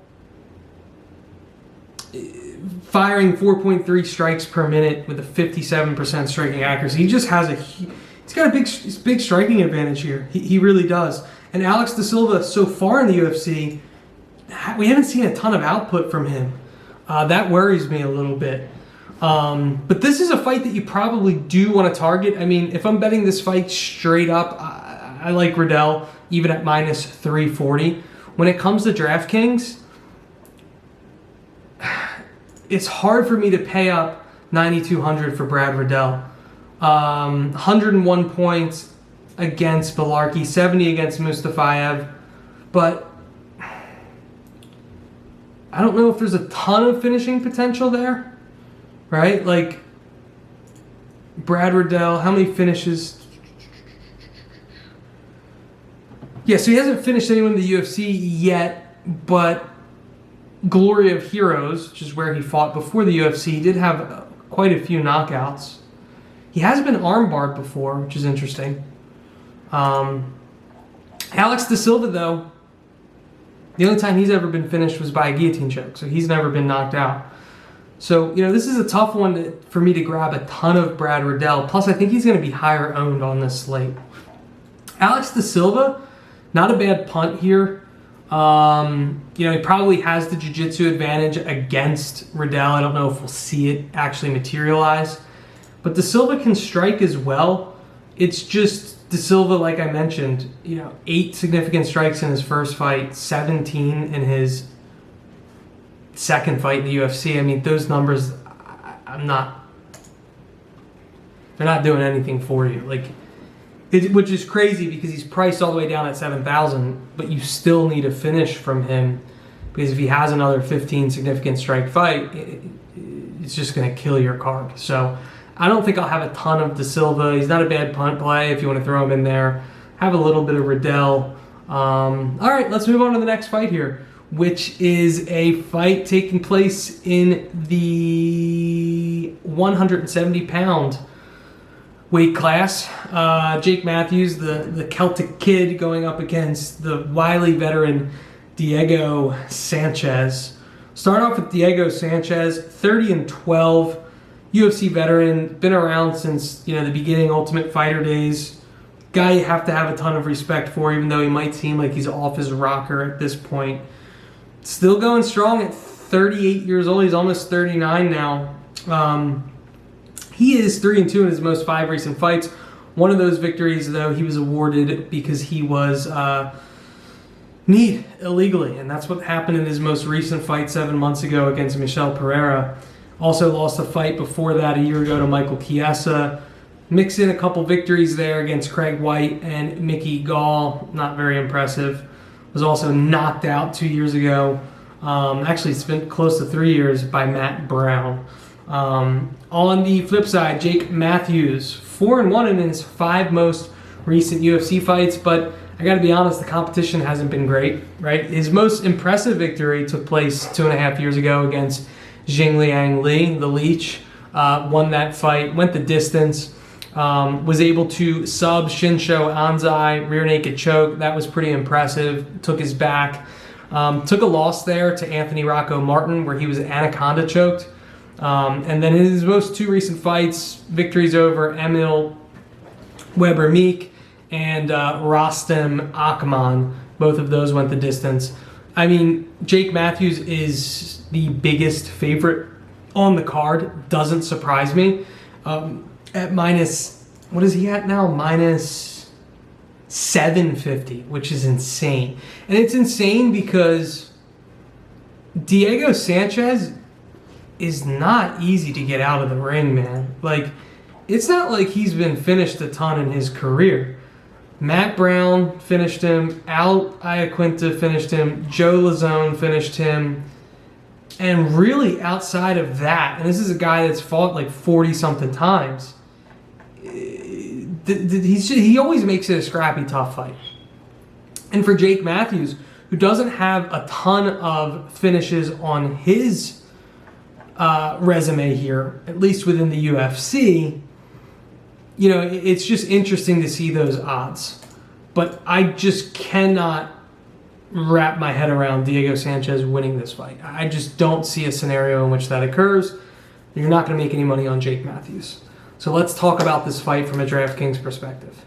firing 4.3 strikes per minute with a 57% striking accuracy. He just has he's got a big striking advantage here. He really does. And Alex De Silva, so far in the UFC, we haven't seen a ton of output from him. That worries me a little bit. But this is a fight that you probably do want to target. I mean, if I'm betting this fight straight up, I like Riddell, even at minus 340. When it comes to DraftKings, it's hard for me to pay up 9,200 for Brad Riddell. 101 points against Belarki, 70 against Mustafayev. But I don't know if there's a ton of finishing potential there, right? Like, Brad Riddell, how many finishes? Yeah, so he hasn't finished anyone in the UFC yet, but Glory of Heroes, which is where he fought before the UFC, did have quite a few knockouts. He has been armbarred before, which is interesting. Alex De Silva, though, the only time he's ever been finished was by a guillotine choke, so he's never been knocked out. So, this is a tough one for me to grab a ton of Brad Riddell. Plus, I think he's going to be higher owned on this slate. Alex De Silva, not a bad punt here. He probably has the jiu-jitsu advantage against Riddell. I don't know if we'll see it actually materialize. But De Silva can strike as well. It's just De Silva, like I mentioned, 8 significant strikes in his first fight, 17 in his second fight in the UFC. I mean, those numbers, they're not doing anything for you. Which is crazy because he's priced all the way down at 7,000, but you still need a finish from him because if he has another 15 significant strike fight, it's just going to kill your card. So I don't think I'll have a ton of De Silva. He's not a bad punt play if you want to throw him in there. Have a little bit of Riddell. All right, let's move on to the next fight here, which is a fight taking place in the 170-pound weight class. Jake Matthews, the Celtic Kid, going up against the wily veteran Diego Sanchez. Start off with Diego Sanchez, 30-12, UFC veteran, been around since the beginning, Ultimate Fighter days. Guy you have to have a ton of respect for, even though he might seem like he's off his rocker at this point. Still going strong at 38 years old. He's almost 39 now. He is 3-2 in his most 5 recent fights. One of those victories, though, he was awarded because he was kneed illegally, and that's what happened in his most recent fight 7 months ago against Michel Pereira. Also lost a fight before that a year ago to Michael Chiesa. Mix in a couple victories there against Craig White and Mickey Gall. Not very impressive. Was also knocked out 2 years ago. Actually, it's been close to 3 years by Matt Brown. On the flip side, Jake Matthews, 4-1 in his 5 most recent UFC fights, but I got to be honest, the competition hasn't been great, right? His most impressive victory took place 2.5 years ago against Jingliang Li, the Leech. Won that fight, went the distance, was able to sub Shinsho Anzai, rear naked choke. That was pretty impressive. Took his back. Took a loss there to Anthony Rocco Martin, where he was anaconda choked. And then in his most 2 recent fights, victories over Emil Weber-Meek and Rostem Akman. Both of those went the distance. I mean, Jake Matthews is the biggest favorite on the card. Doesn't surprise me. At minus, what is he at now? Minus 750, which is insane. And it's insane because Diego Sanchez is not easy to get out of the ring, man. Like, it's not like he's been finished a ton in his career. Matt Brown finished him. Al Iaquinta finished him. Joe Lazone finished him. And really outside of that, and this is a guy that's fought like 40-something times, he always makes it a scrappy, tough fight. And for Jake Matthews, who doesn't have a ton of finishes on his resume here, at least within the UFC, you know, it's just interesting to see those odds. But I just cannot wrap my head around Diego Sanchez winning this fight. I just don't see a scenario in which that occurs. You're not going to make any money on Jake Matthews. So let's talk about this fight from a DraftKings perspective.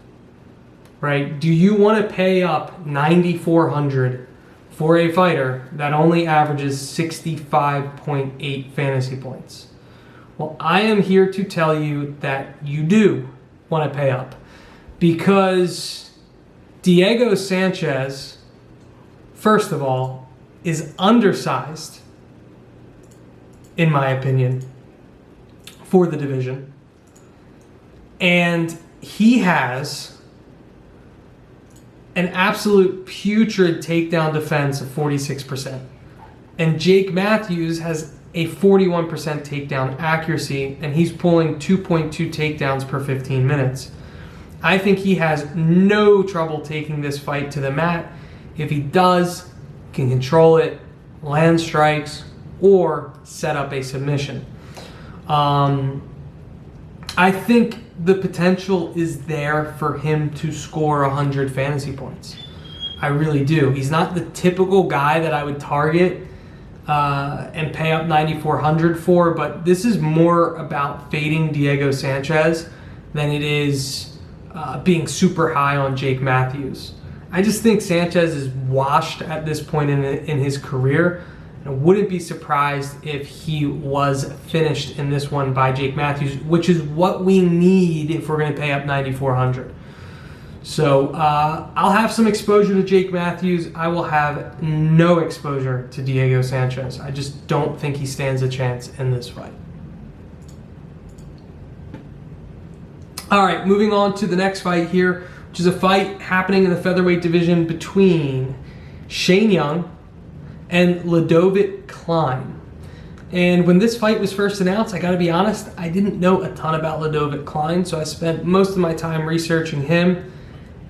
Right? Do you want to pay up $9,400 for a fighter that only averages 65.8 fantasy points? Well, I am here to tell you that you do want to pay up, because Diego Sanchez, first of all, is undersized, in my opinion, for the division. And he has an absolute putrid takedown defense of 46%. And Jake Matthews has a 41% takedown accuracy, and he's pulling 2.2 takedowns per 15 minutes. I think he has no trouble taking this fight to the mat. If he does, can control it, land strikes, or set up a submission. I think the potential is there for him to score 100 fantasy points. I really do. He's not the typical guy that I would target and pay up $9,400 for, but this is more about fading Diego Sanchez than it is being super high on Jake Matthews. I just think Sanchez is washed at this point in his career. I wouldn't be surprised if he was finished in this one by Jake Matthews, which is what we need if we're going to pay up $9,400. So I'll have some exposure to Jake Matthews. I will have no exposure to Diego Sanchez. I just don't think he stands a chance in this fight. All right, moving on to the next fight here, which is a fight happening in the featherweight division between Shane Young and Ludovic Klein. And when this fight was first announced, I got to be honest, I didn't know a ton about Ludovic Klein, so I spent most of my time researching him.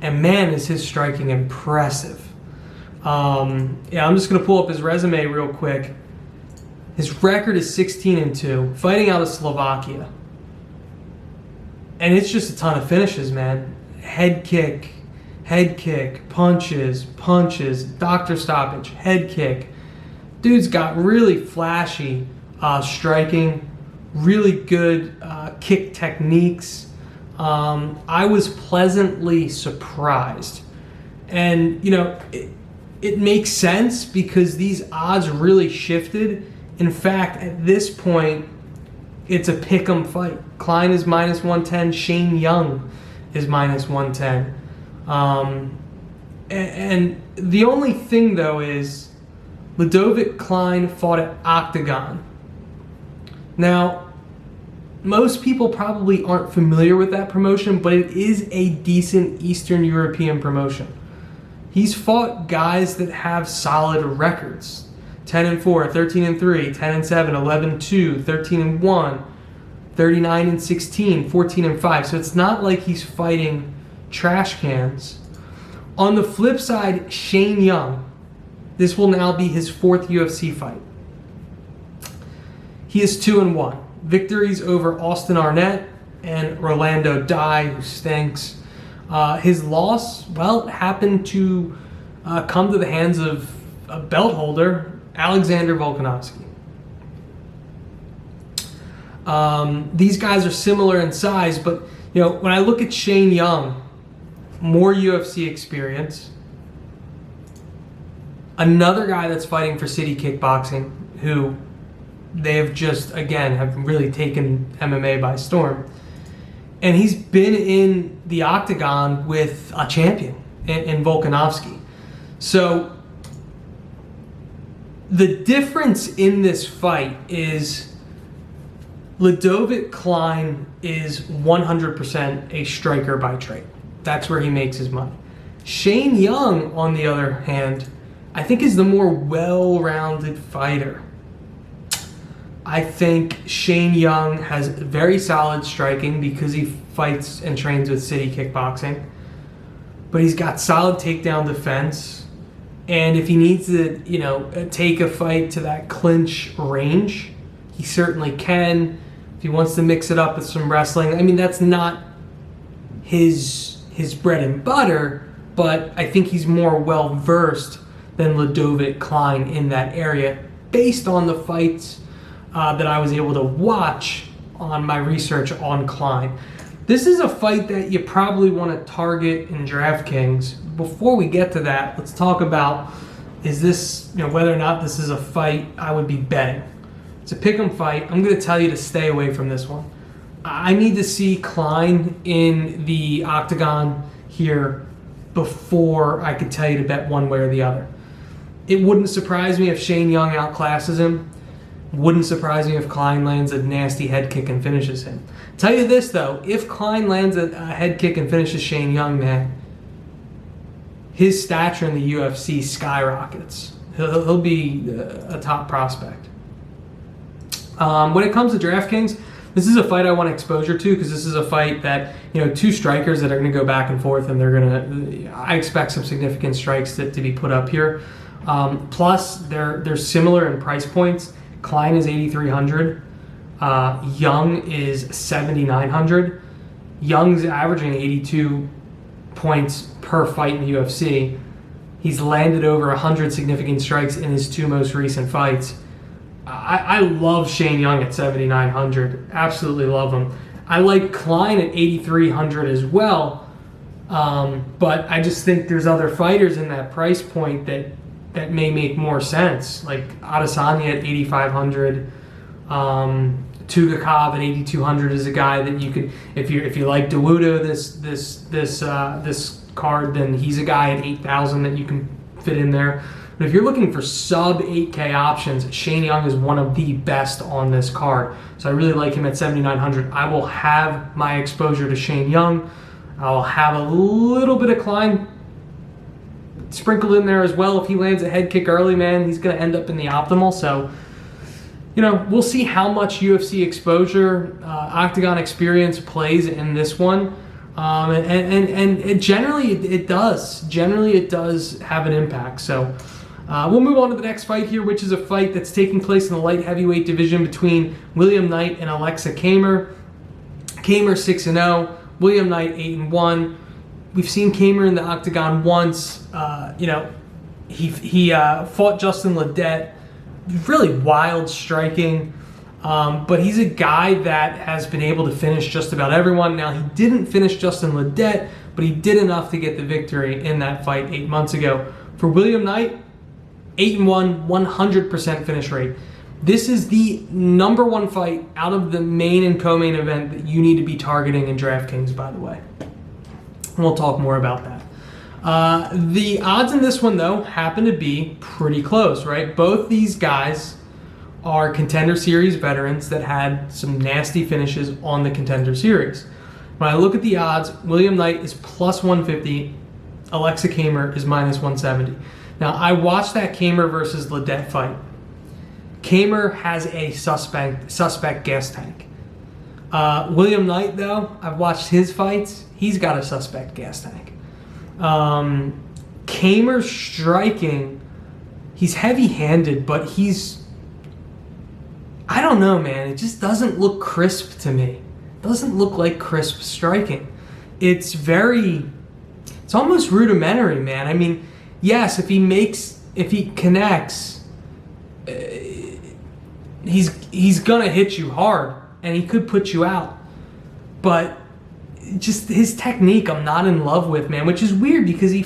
And man, is his striking impressive. I'm just going to pull up his resume real quick. His record is 16-2, fighting out of Slovakia. And it's just a ton of finishes, man. Head kick, punches, doctor stoppage, head kick. Dude's got really flashy striking, really good kick techniques. I was pleasantly surprised. And, you know, it makes sense because these odds really shifted. In fact, at this point, it's a pick'em fight. Klein is minus 110. Shane Young is minus 110. And the only thing, though, is Ludovic Klein fought at Octagon. Now, most people probably aren't familiar with that promotion, but it is a decent Eastern European promotion. He's fought guys that have solid records. 10-4, 13-3, 10-7, 11-2, 13-1, 39-16, 14-5. So it's not like he's fighting trash cans. On the flip side, Shane Young, this will now be his fourth UFC fight. He is 2-1. Victories over Austin Arnett and Rolando Dye, who stinks. His loss, well, happened to come to the hands of a belt holder, Alexander Volkanovski. These guys are similar in size, but you know, when I look at Shane Young, more UFC experience, Another guy that's fighting for City Kickboxing, who they have just, again, have really taken MMA by storm. And he's been in the octagon with a champion in Volkanovski. So the difference in this fight is Ludovic Klein is 100% a striker by trade. That's where he makes his money. Shane Young, on the other hand, I think is the more well-rounded fighter. I think Shane Young has very solid striking because he fights and trains with City Kickboxing. But he's got solid takedown defense. And if he needs to, take a fight to that clinch range, he certainly can. If he wants to mix it up with some wrestling, I mean, that's not his bread and butter, but I think he's more well-versed than Ludovic Klein in that area based on the fights that I was able to watch on my research on Klein. This is a fight that you probably want to target in DraftKings. Before we get to that, let's talk about whether or not this is a fight I would be betting. It's a pick'em fight. I'm going to tell you to stay away from this one. I need to see Klein in the octagon here before I could tell you to bet one way or the other. It wouldn't surprise me if Shane Young outclasses him. Wouldn't surprise me if Klein lands a nasty head kick and finishes him. Tell you this, though, if Klein lands a head kick and finishes Shane Young, man, his stature in the UFC skyrockets. He'll be a top prospect. When it comes to DraftKings, this is a fight I want exposure to because this is a fight that, two strikers that are going to go back and forth, and I expect some significant strikes to be put up here. Plus, they're similar in price points. Klein is 8,300. Young is 7,900. Young's averaging 82 points per fight in the UFC. He's landed over 100 significant strikes in his two most recent fights. I love Shane Young at 7,900. Absolutely love him. I like Klein at 8,300 as well. But I just think there's other fighters in that price point that may make more sense, like Adesanya at 8,500. Tugakov at 8,200 is a guy that you could, if you like DeWudo this card, then he's a guy at 8,000 that you can fit in there. But if you're looking for sub 8K options, Shane Young is one of the best on this card. So I really like him at 7,900. I will have my exposure to Shane Young. I'll have a little bit of Klein sprinkled in there as well. If he lands a head kick early, man, he's going to end up in the optimal. So, we'll see how much UFC exposure, octagon experience plays in this one. And generally it does. Generally it does have an impact. So we'll move on to the next fight here, which is a fight that's taking place in the light heavyweight division between William Knight and Alexa Kamer. Kamer 6-0, William Knight 8-1. We've seen Kamer in the octagon once. He fought Justin Ledet. Really wild striking. But he's a guy that has been able to finish just about everyone. Now, he didn't finish Justin Ledet, but he did enough to get the victory in that fight 8 months ago. For William Knight, 8-1, 100% finish rate. This is the number one fight out of the main and co-main event that you need to be targeting in DraftKings, by the way. And we'll talk more about that. The odds in this one, though, happen to be pretty close, right? Both these guys are Contender Series veterans that had some nasty finishes on the Contender Series. When I look at the odds, William Knight is plus 150, Alexa Kamer is minus 170. Now, I watched that Kamer versus Ledet fight. Kamer has a suspect gas tank. William Knight, though, I've watched his fights. He's got a suspect gas tank. Kamer's striking, he's heavy-handed, but I don't know, man. It just doesn't look crisp to me. It doesn't look like crisp striking. It's almost rudimentary, man. I mean, yes, if he connects, he's gonna hit you hard, and he could put you out. But just his technique, I'm not in love with, man. Which is weird because he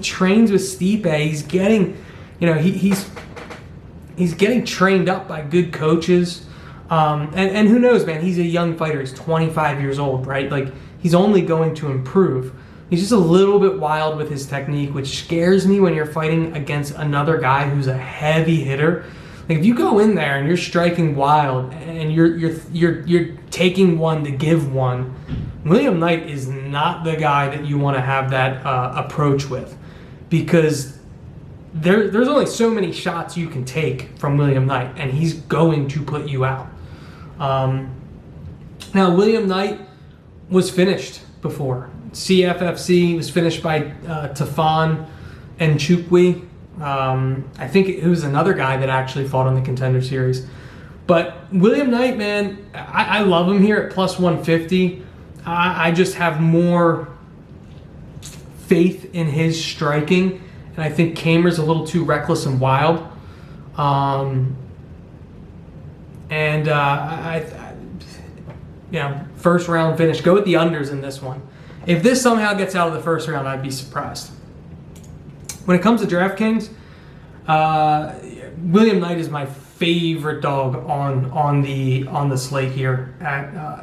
trains with Stipe. he's getting trained up by good coaches. And who knows, man, he's a young fighter. He's 25 years old, right? Like, he's only going to improve. He's just a little bit wild with his technique, which scares me when you're fighting against another guy who's a heavy hitter. Like, if you go in there and you're striking wild and you're taking one to give one, William Knight is not the guy that you want to have that approach with, because there's only so many shots you can take from William Knight, and he's going to put you out. Now, William Knight was finished before. CFFC was finished by Tafon and Chukwi. I think it was another guy that actually fought on the Contender Series. But William Knight, man, I love him here at plus 150. I just have more faith in his striking, and I think Kamer's a little too reckless and wild. First round finish. Go with the unders in this one. If this somehow gets out of the first round, I'd be surprised. When it comes to DraftKings, William Knight is my favorite dog on the slate here.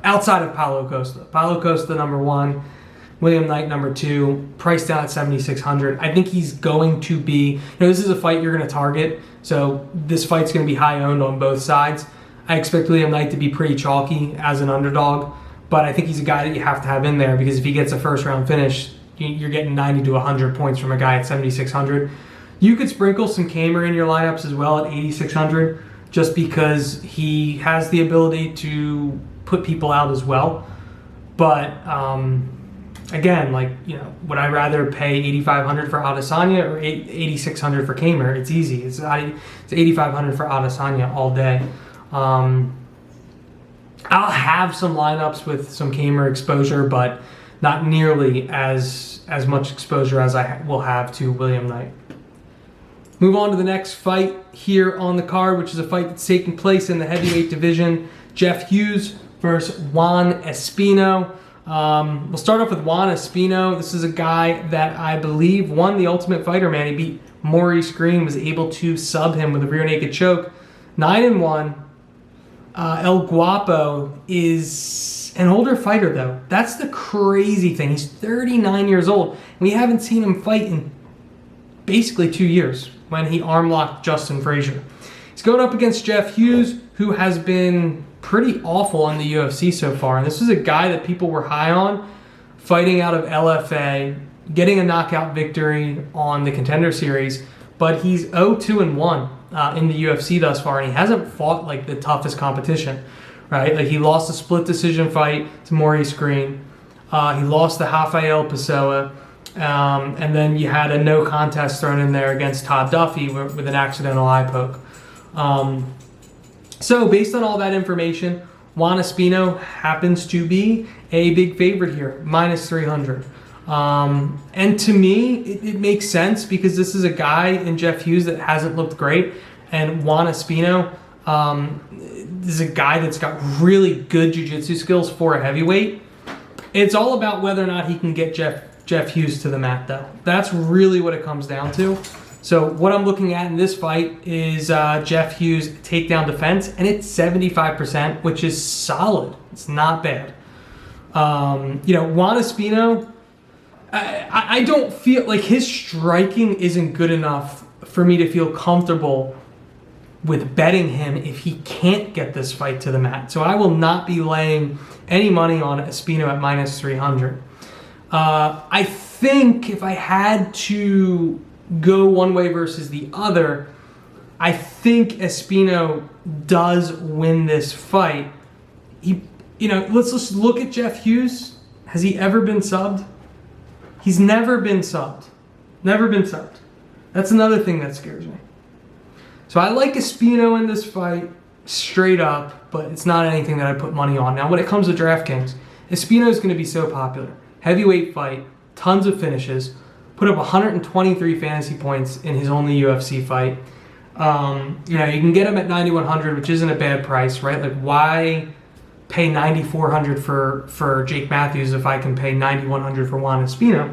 Outside of Paulo Costa. Paulo Costa #1, William Knight #2, priced down at 7,600. I think he's going to be. This is a fight you're going to target, so this fight's going to be high owned on both sides. I expect William Knight to be pretty chalky as an underdog, but I think he's a guy that you have to have in there, because if he gets a first round finish, you're getting 90 to 100 points from a guy at 7,600. You could sprinkle some Kamer in your lineups as well at 8,600, just because he has the ability to put people out as well. But again, would I rather pay 8,500 for Adesanya or 8,600 for Kamer? It's easy. It's 8,500 for Adesanya all day. I'll have some lineups with some Kamer exposure, but not nearly as much exposure as I will have to William Knight. Move on to the next fight here on the card, which is a fight that's taking place in the heavyweight division. Jeff Hughes versus Juan Espino. We'll start off with Juan Espino. This is a guy that I believe won the Ultimate Fighter, man. He beat Maurice Green, was able to sub him with a rear naked choke. 9-1. El Guapo is an older fighter, though. That's the crazy thing. He's 39 years old. We haven't seen him fight in basically 2 years, when he arm locked Justin Frazier. He's going up against Jeff Hughes, who has been pretty awful in the UFC so far. And this is a guy that people were high on, fighting out of LFA, getting a knockout victory on the Contender Series, but he's 0-2-1 in the UFC thus far, and he hasn't fought like the toughest competition, right? Like, he lost a split decision fight to Maurice Green. He lost to Rafael Pessoa. And then you had a no contest thrown in there against Todd Duffy with an accidental eye poke. So based on all that information, Juan Espino happens to be a big favorite here, -300. And to me, it makes sense, because this is a guy in Jeff Hughes that hasn't looked great. And Juan Espino is a guy that's got really good jiu-jitsu skills for a heavyweight. It's all about whether or not he can get Jeff Hughes to the mat, though. That's really what it comes down to. So what I'm looking at in this fight is Jeff Hughes takedown defense, and it's 75%, which is solid. It's not bad. Juan Espino, I don't feel like his striking isn't good enough for me to feel comfortable with betting him if he can't get this fight to the mat. So I will not be laying any money on Espino at -300. I think if I had to go one way versus the other, I think Espino does win this fight. Let's just look at Jeff Hughes. Has he ever been subbed? He's never been subbed. Never been subbed. That's another thing that scares me. So I like Espino in this fight straight up, but it's not anything that I put money on. Now, when it comes to DraftKings, Espino is going to be so popular. Heavyweight fight, tons of finishes, put up 123 fantasy points in his only UFC fight. You can get him at 9,100, which isn't a bad price, right? Like, why pay 9,400 for Jake Matthews if I can pay 9,100 for Juan Espino?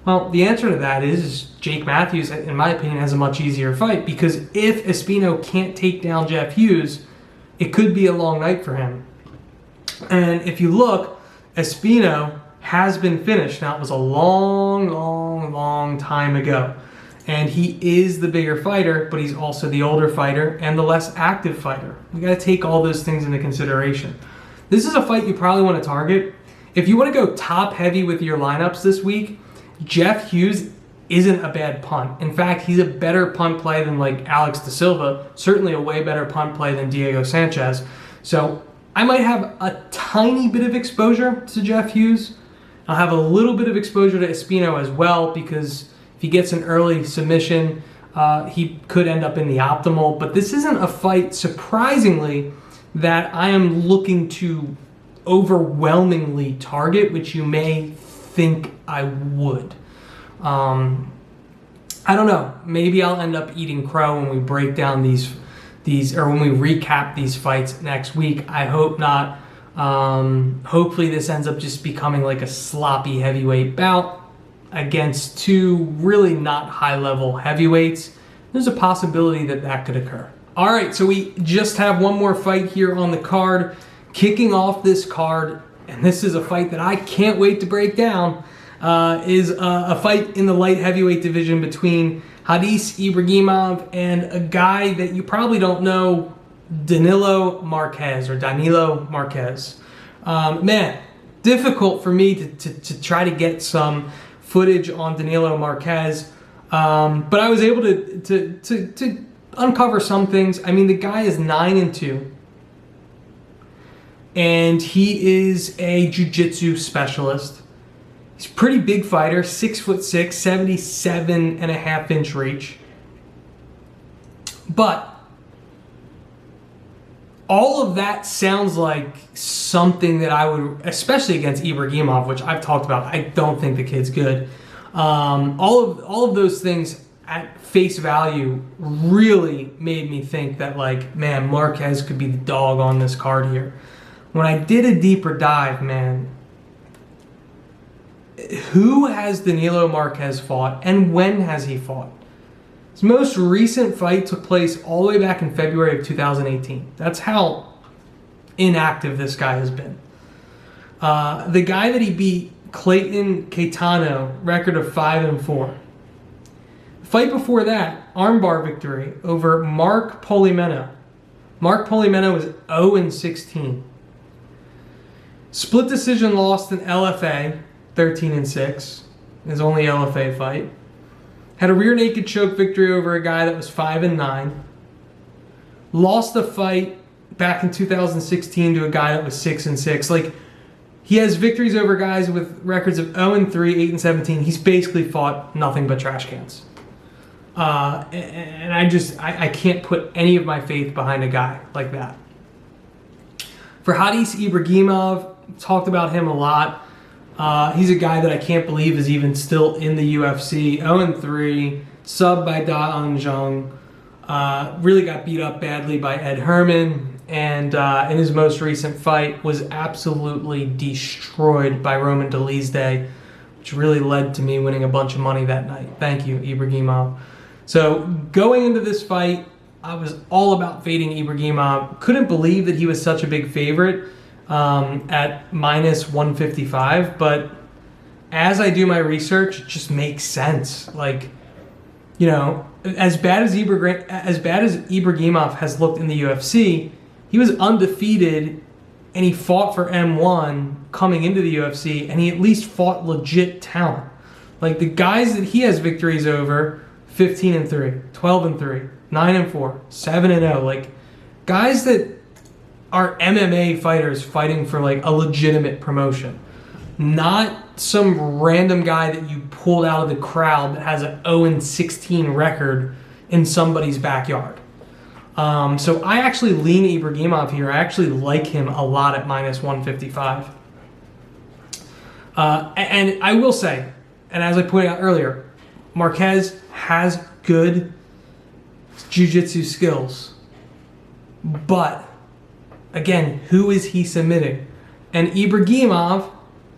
Well, the answer to that is Jake Matthews, in my opinion, has a much easier fight, because if Espino can't take down Jeff Hughes, it could be a long night for him. And if you look, Espino has been finished. Now, it was a long time ago. And he is the bigger fighter, but he's also the older fighter and the less active fighter. We got to take all those things into consideration. This is a fight you probably want to target. If you want to go top heavy with your lineups this week, Jeff Hughes isn't a bad punt. In fact, he's a better punt play than like Alex Da Silva, certainly a way better punt play than Diego Sanchez. So I might have a tiny bit of exposure to Jeff Hughes. I'll have a little bit of exposure to Espino as well, because if he gets an early submission, he could end up in the optimal. But this isn't a fight, surprisingly, that I am looking to overwhelmingly target, which you may think I would. I don't know. Maybe I'll end up eating crow when we break down these or when we recap these fights next week. I hope not. Hopefully this ends up just becoming like a sloppy heavyweight bout against two really not high-level heavyweights. There's a possibility that that could occur. All right, so we just have one more fight here on the card. Kicking off this card, and this is a fight that I can't wait to break down, is a fight in the light heavyweight division between Hadis Ibragimov and a guy that you probably don't know, Danilo Marques. Man, difficult for me to try to get some footage on Danilo Marques, but I was able to uncover some things. I mean, the guy is 9-2. And he is a jiu-jitsu specialist. He's a pretty big fighter, 6'6", 77.5-inch reach. But all of that sounds like something that I would, especially against Ibragimov, which I've talked about. I don't think the kid's good. All of those things at face value really made me think that, like, man, Marques could be the dog on this card here. When I did a deeper dive, man, who has Danilo Marques fought and when has he fought? His most recent fight took place all the way back in February of 2018. That's how inactive this guy has been. The guy that he beat, Clayton Caetano, record of 5-4. The fight before that, armbar victory over Mark Polimeno. Mark Polimeno was 0-16. Split decision loss in LFA, 13-6. His only LFA fight. Had a rear naked choke victory over a guy that was 5-9. Lost the fight back in 2016 to a guy that was 6-6. Like, he has victories over guys with records of 0-3, 8-17. He's basically fought nothing but trash cans. And I can't put any of my faith behind a guy like that. For Hadis Ibragimov, talked about him a lot. He's a guy that I can't believe is even still in the UFC. 0-3, subbed by Da Un Jung. Really got beat up badly by Ed Herman. And in his most recent fight was absolutely destroyed by Roman Dolizde, which really led to me winning a bunch of money that night. Thank you, Ibragimov. So going into this fight, I was all about fading Ibragimov. Couldn't believe that he was such a big favorite at -155. But as I do my research, it just makes sense. Like, you know, as bad as Ibragimov has looked in the UFC, he was undefeated and he fought for M1 coming into the UFC, and he at least fought legit talent. Like, the guys that he has victories over, 15-3, 12-3, 9-4, 7-0, like, guys that are MMA fighters fighting for, like, a legitimate promotion. Not some random guy that you pulled out of the crowd that has an 0-16 record in somebody's backyard. So I actually lean Ibragimov here. I actually like him a lot at -155. And I will say, and as I pointed out earlier, Marques has good jiu-jitsu skills. But, again, who is he submitting? And Ibragimov,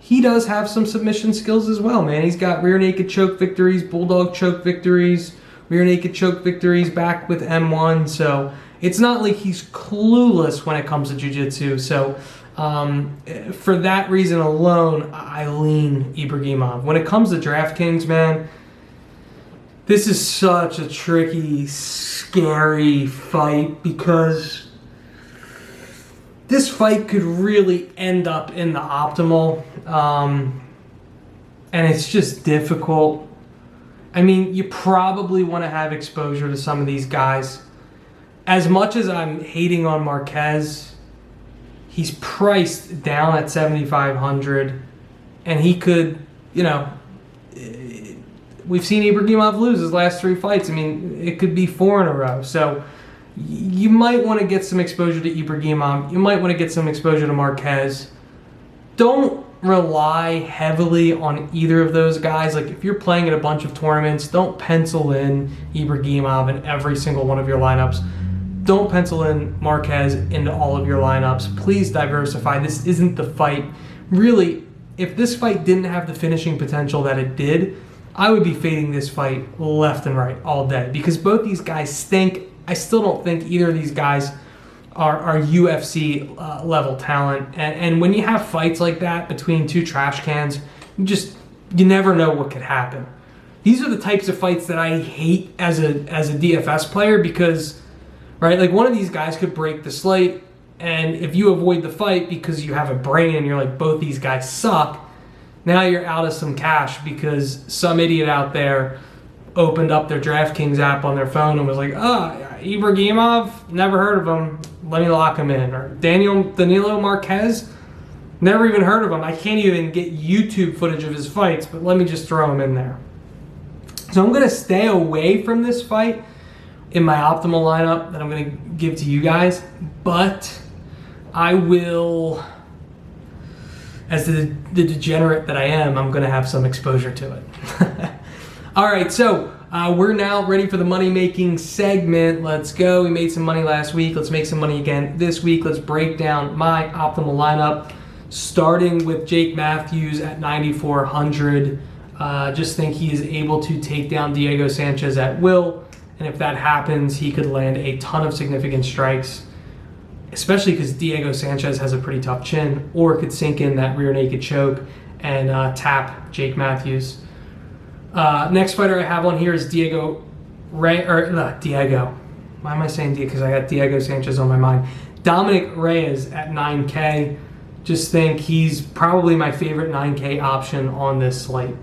he does have some submission skills as well, man. He's got rear naked choke victories, bulldog choke victories, rear naked choke victories back with M1. So it's not like he's clueless when it comes to jiu-jitsu. So for that reason alone, I lean Ibragimov. When it comes to DraftKings, man, this is such a tricky, scary fight because this fight could really end up in the optimal, and it's just difficult. I mean, you probably want to have exposure to some of these guys. As much as I'm hating on Marquez, he's priced down at 7,500, and he could, we've seen Ibragimov lose his last 3 fights. I mean, it could be 4 in a row. So you might want to get some exposure to Ibragimov. You might want to get some exposure to Marquez. Don't rely heavily on either of those guys. Like, if you're playing in a bunch of tournaments, don't pencil in Ibragimov in every single one of your lineups. Don't pencil in Marquez into all of your lineups. Please diversify. This isn't the fight. Really, if this fight didn't have the finishing potential that it did, I would be fading this fight left and right all day because both these guys stink. I still don't think either of these guys are UFC level talent. And when you have fights like that between 2 trash cans, you never know what could happen. These are the types of fights that I hate as a DFS player because, right, like one of these guys could break the slate, and if you avoid the fight because you have a brain and you're like, both these guys suck, now you're out of some cash because some idiot out there opened up their DraftKings app on their phone and was like, Ibragimov, never heard of him, let me lock him in. Or Danilo Marquez, never even heard of him. I can't even get YouTube footage of his fights, but let me just throw him in there. So I'm going to stay away from this fight in my optimal lineup that I'm going to give to you guys, but I will, as the degenerate that I am, I'm going to have some exposure to it. All right, so we're now ready for the money-making segment. Let's go. We made some money last week. Let's make some money again this week. Let's break down my optimal lineup, starting with Jake Matthews at 9,400. Just think he is able to take down Diego Sanchez at will, and if that happens, he could land a ton of significant strikes, especially because Diego Sanchez has a pretty tough chin, or could sink in that rear naked choke and tap Jake Matthews. Next fighter I have on here is Diego. Why am I saying Diego? Because I got Diego Sanchez on my mind. Dominic Reyes at 9K. Just think he's probably my favorite 9K option on this slate.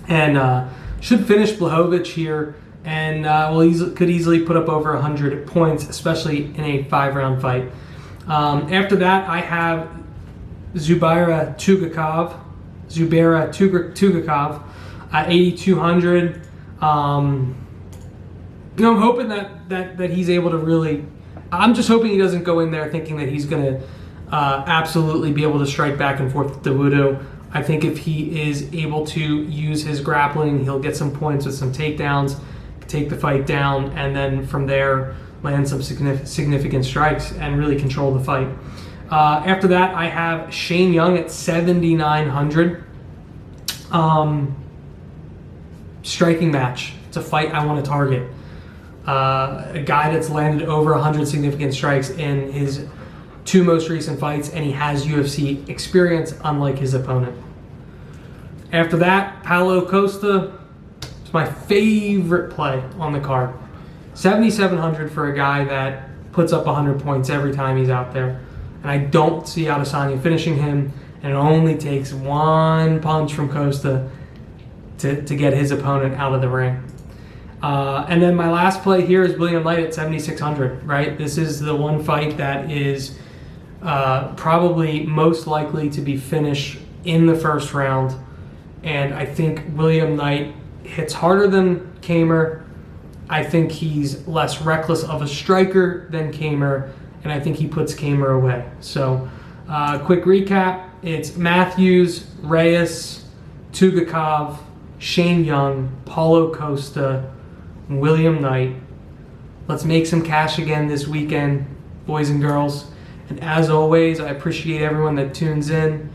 And should finish Blachowicz here, and could easily put up over 100 points, especially in a 5-round fight. After that, I have Zubaira Tugakov at 8,200. I'm hoping that he's able to really. I'm just hoping he doesn't go in there thinking that he's going to absolutely be able to strike back and forth with Davuto. I think if he is able to use his grappling, he'll get some points with some takedowns, take the fight down, and then from there land some significant strikes and really control the fight. After that, I have Shane Young at 7,900. Striking match. It's a fight I want to target. A guy that's landed over 100 significant strikes in his 2 most recent fights, and he has UFC experience, unlike his opponent. After that, Paulo Costa is my favorite play on the card. 7,700 for a guy that puts up 100 points every time he's out there. And I don't see Adesanya finishing him, and it only takes 1 punch from Costa to get his opponent out of the ring. And then my last play here is William Knight at 7,600, right? This is the one fight that is probably most likely to be finished in the first round. And I think William Knight hits harder than Kamer. I think he's less reckless of a striker than Kamer, and I think he puts Kamer away. So, quick recap. It's Matthews, Reyes, Tugakov, Shane Young, Paulo Costa, William Knight. Let's make some cash again this weekend, boys and girls. And as always, I appreciate everyone that tunes in.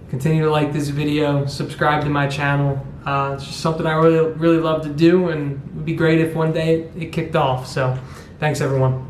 Continue to like this video, subscribe to my channel. It's just something I really love to do, and it would be great if one day it kicked off. So thanks everyone.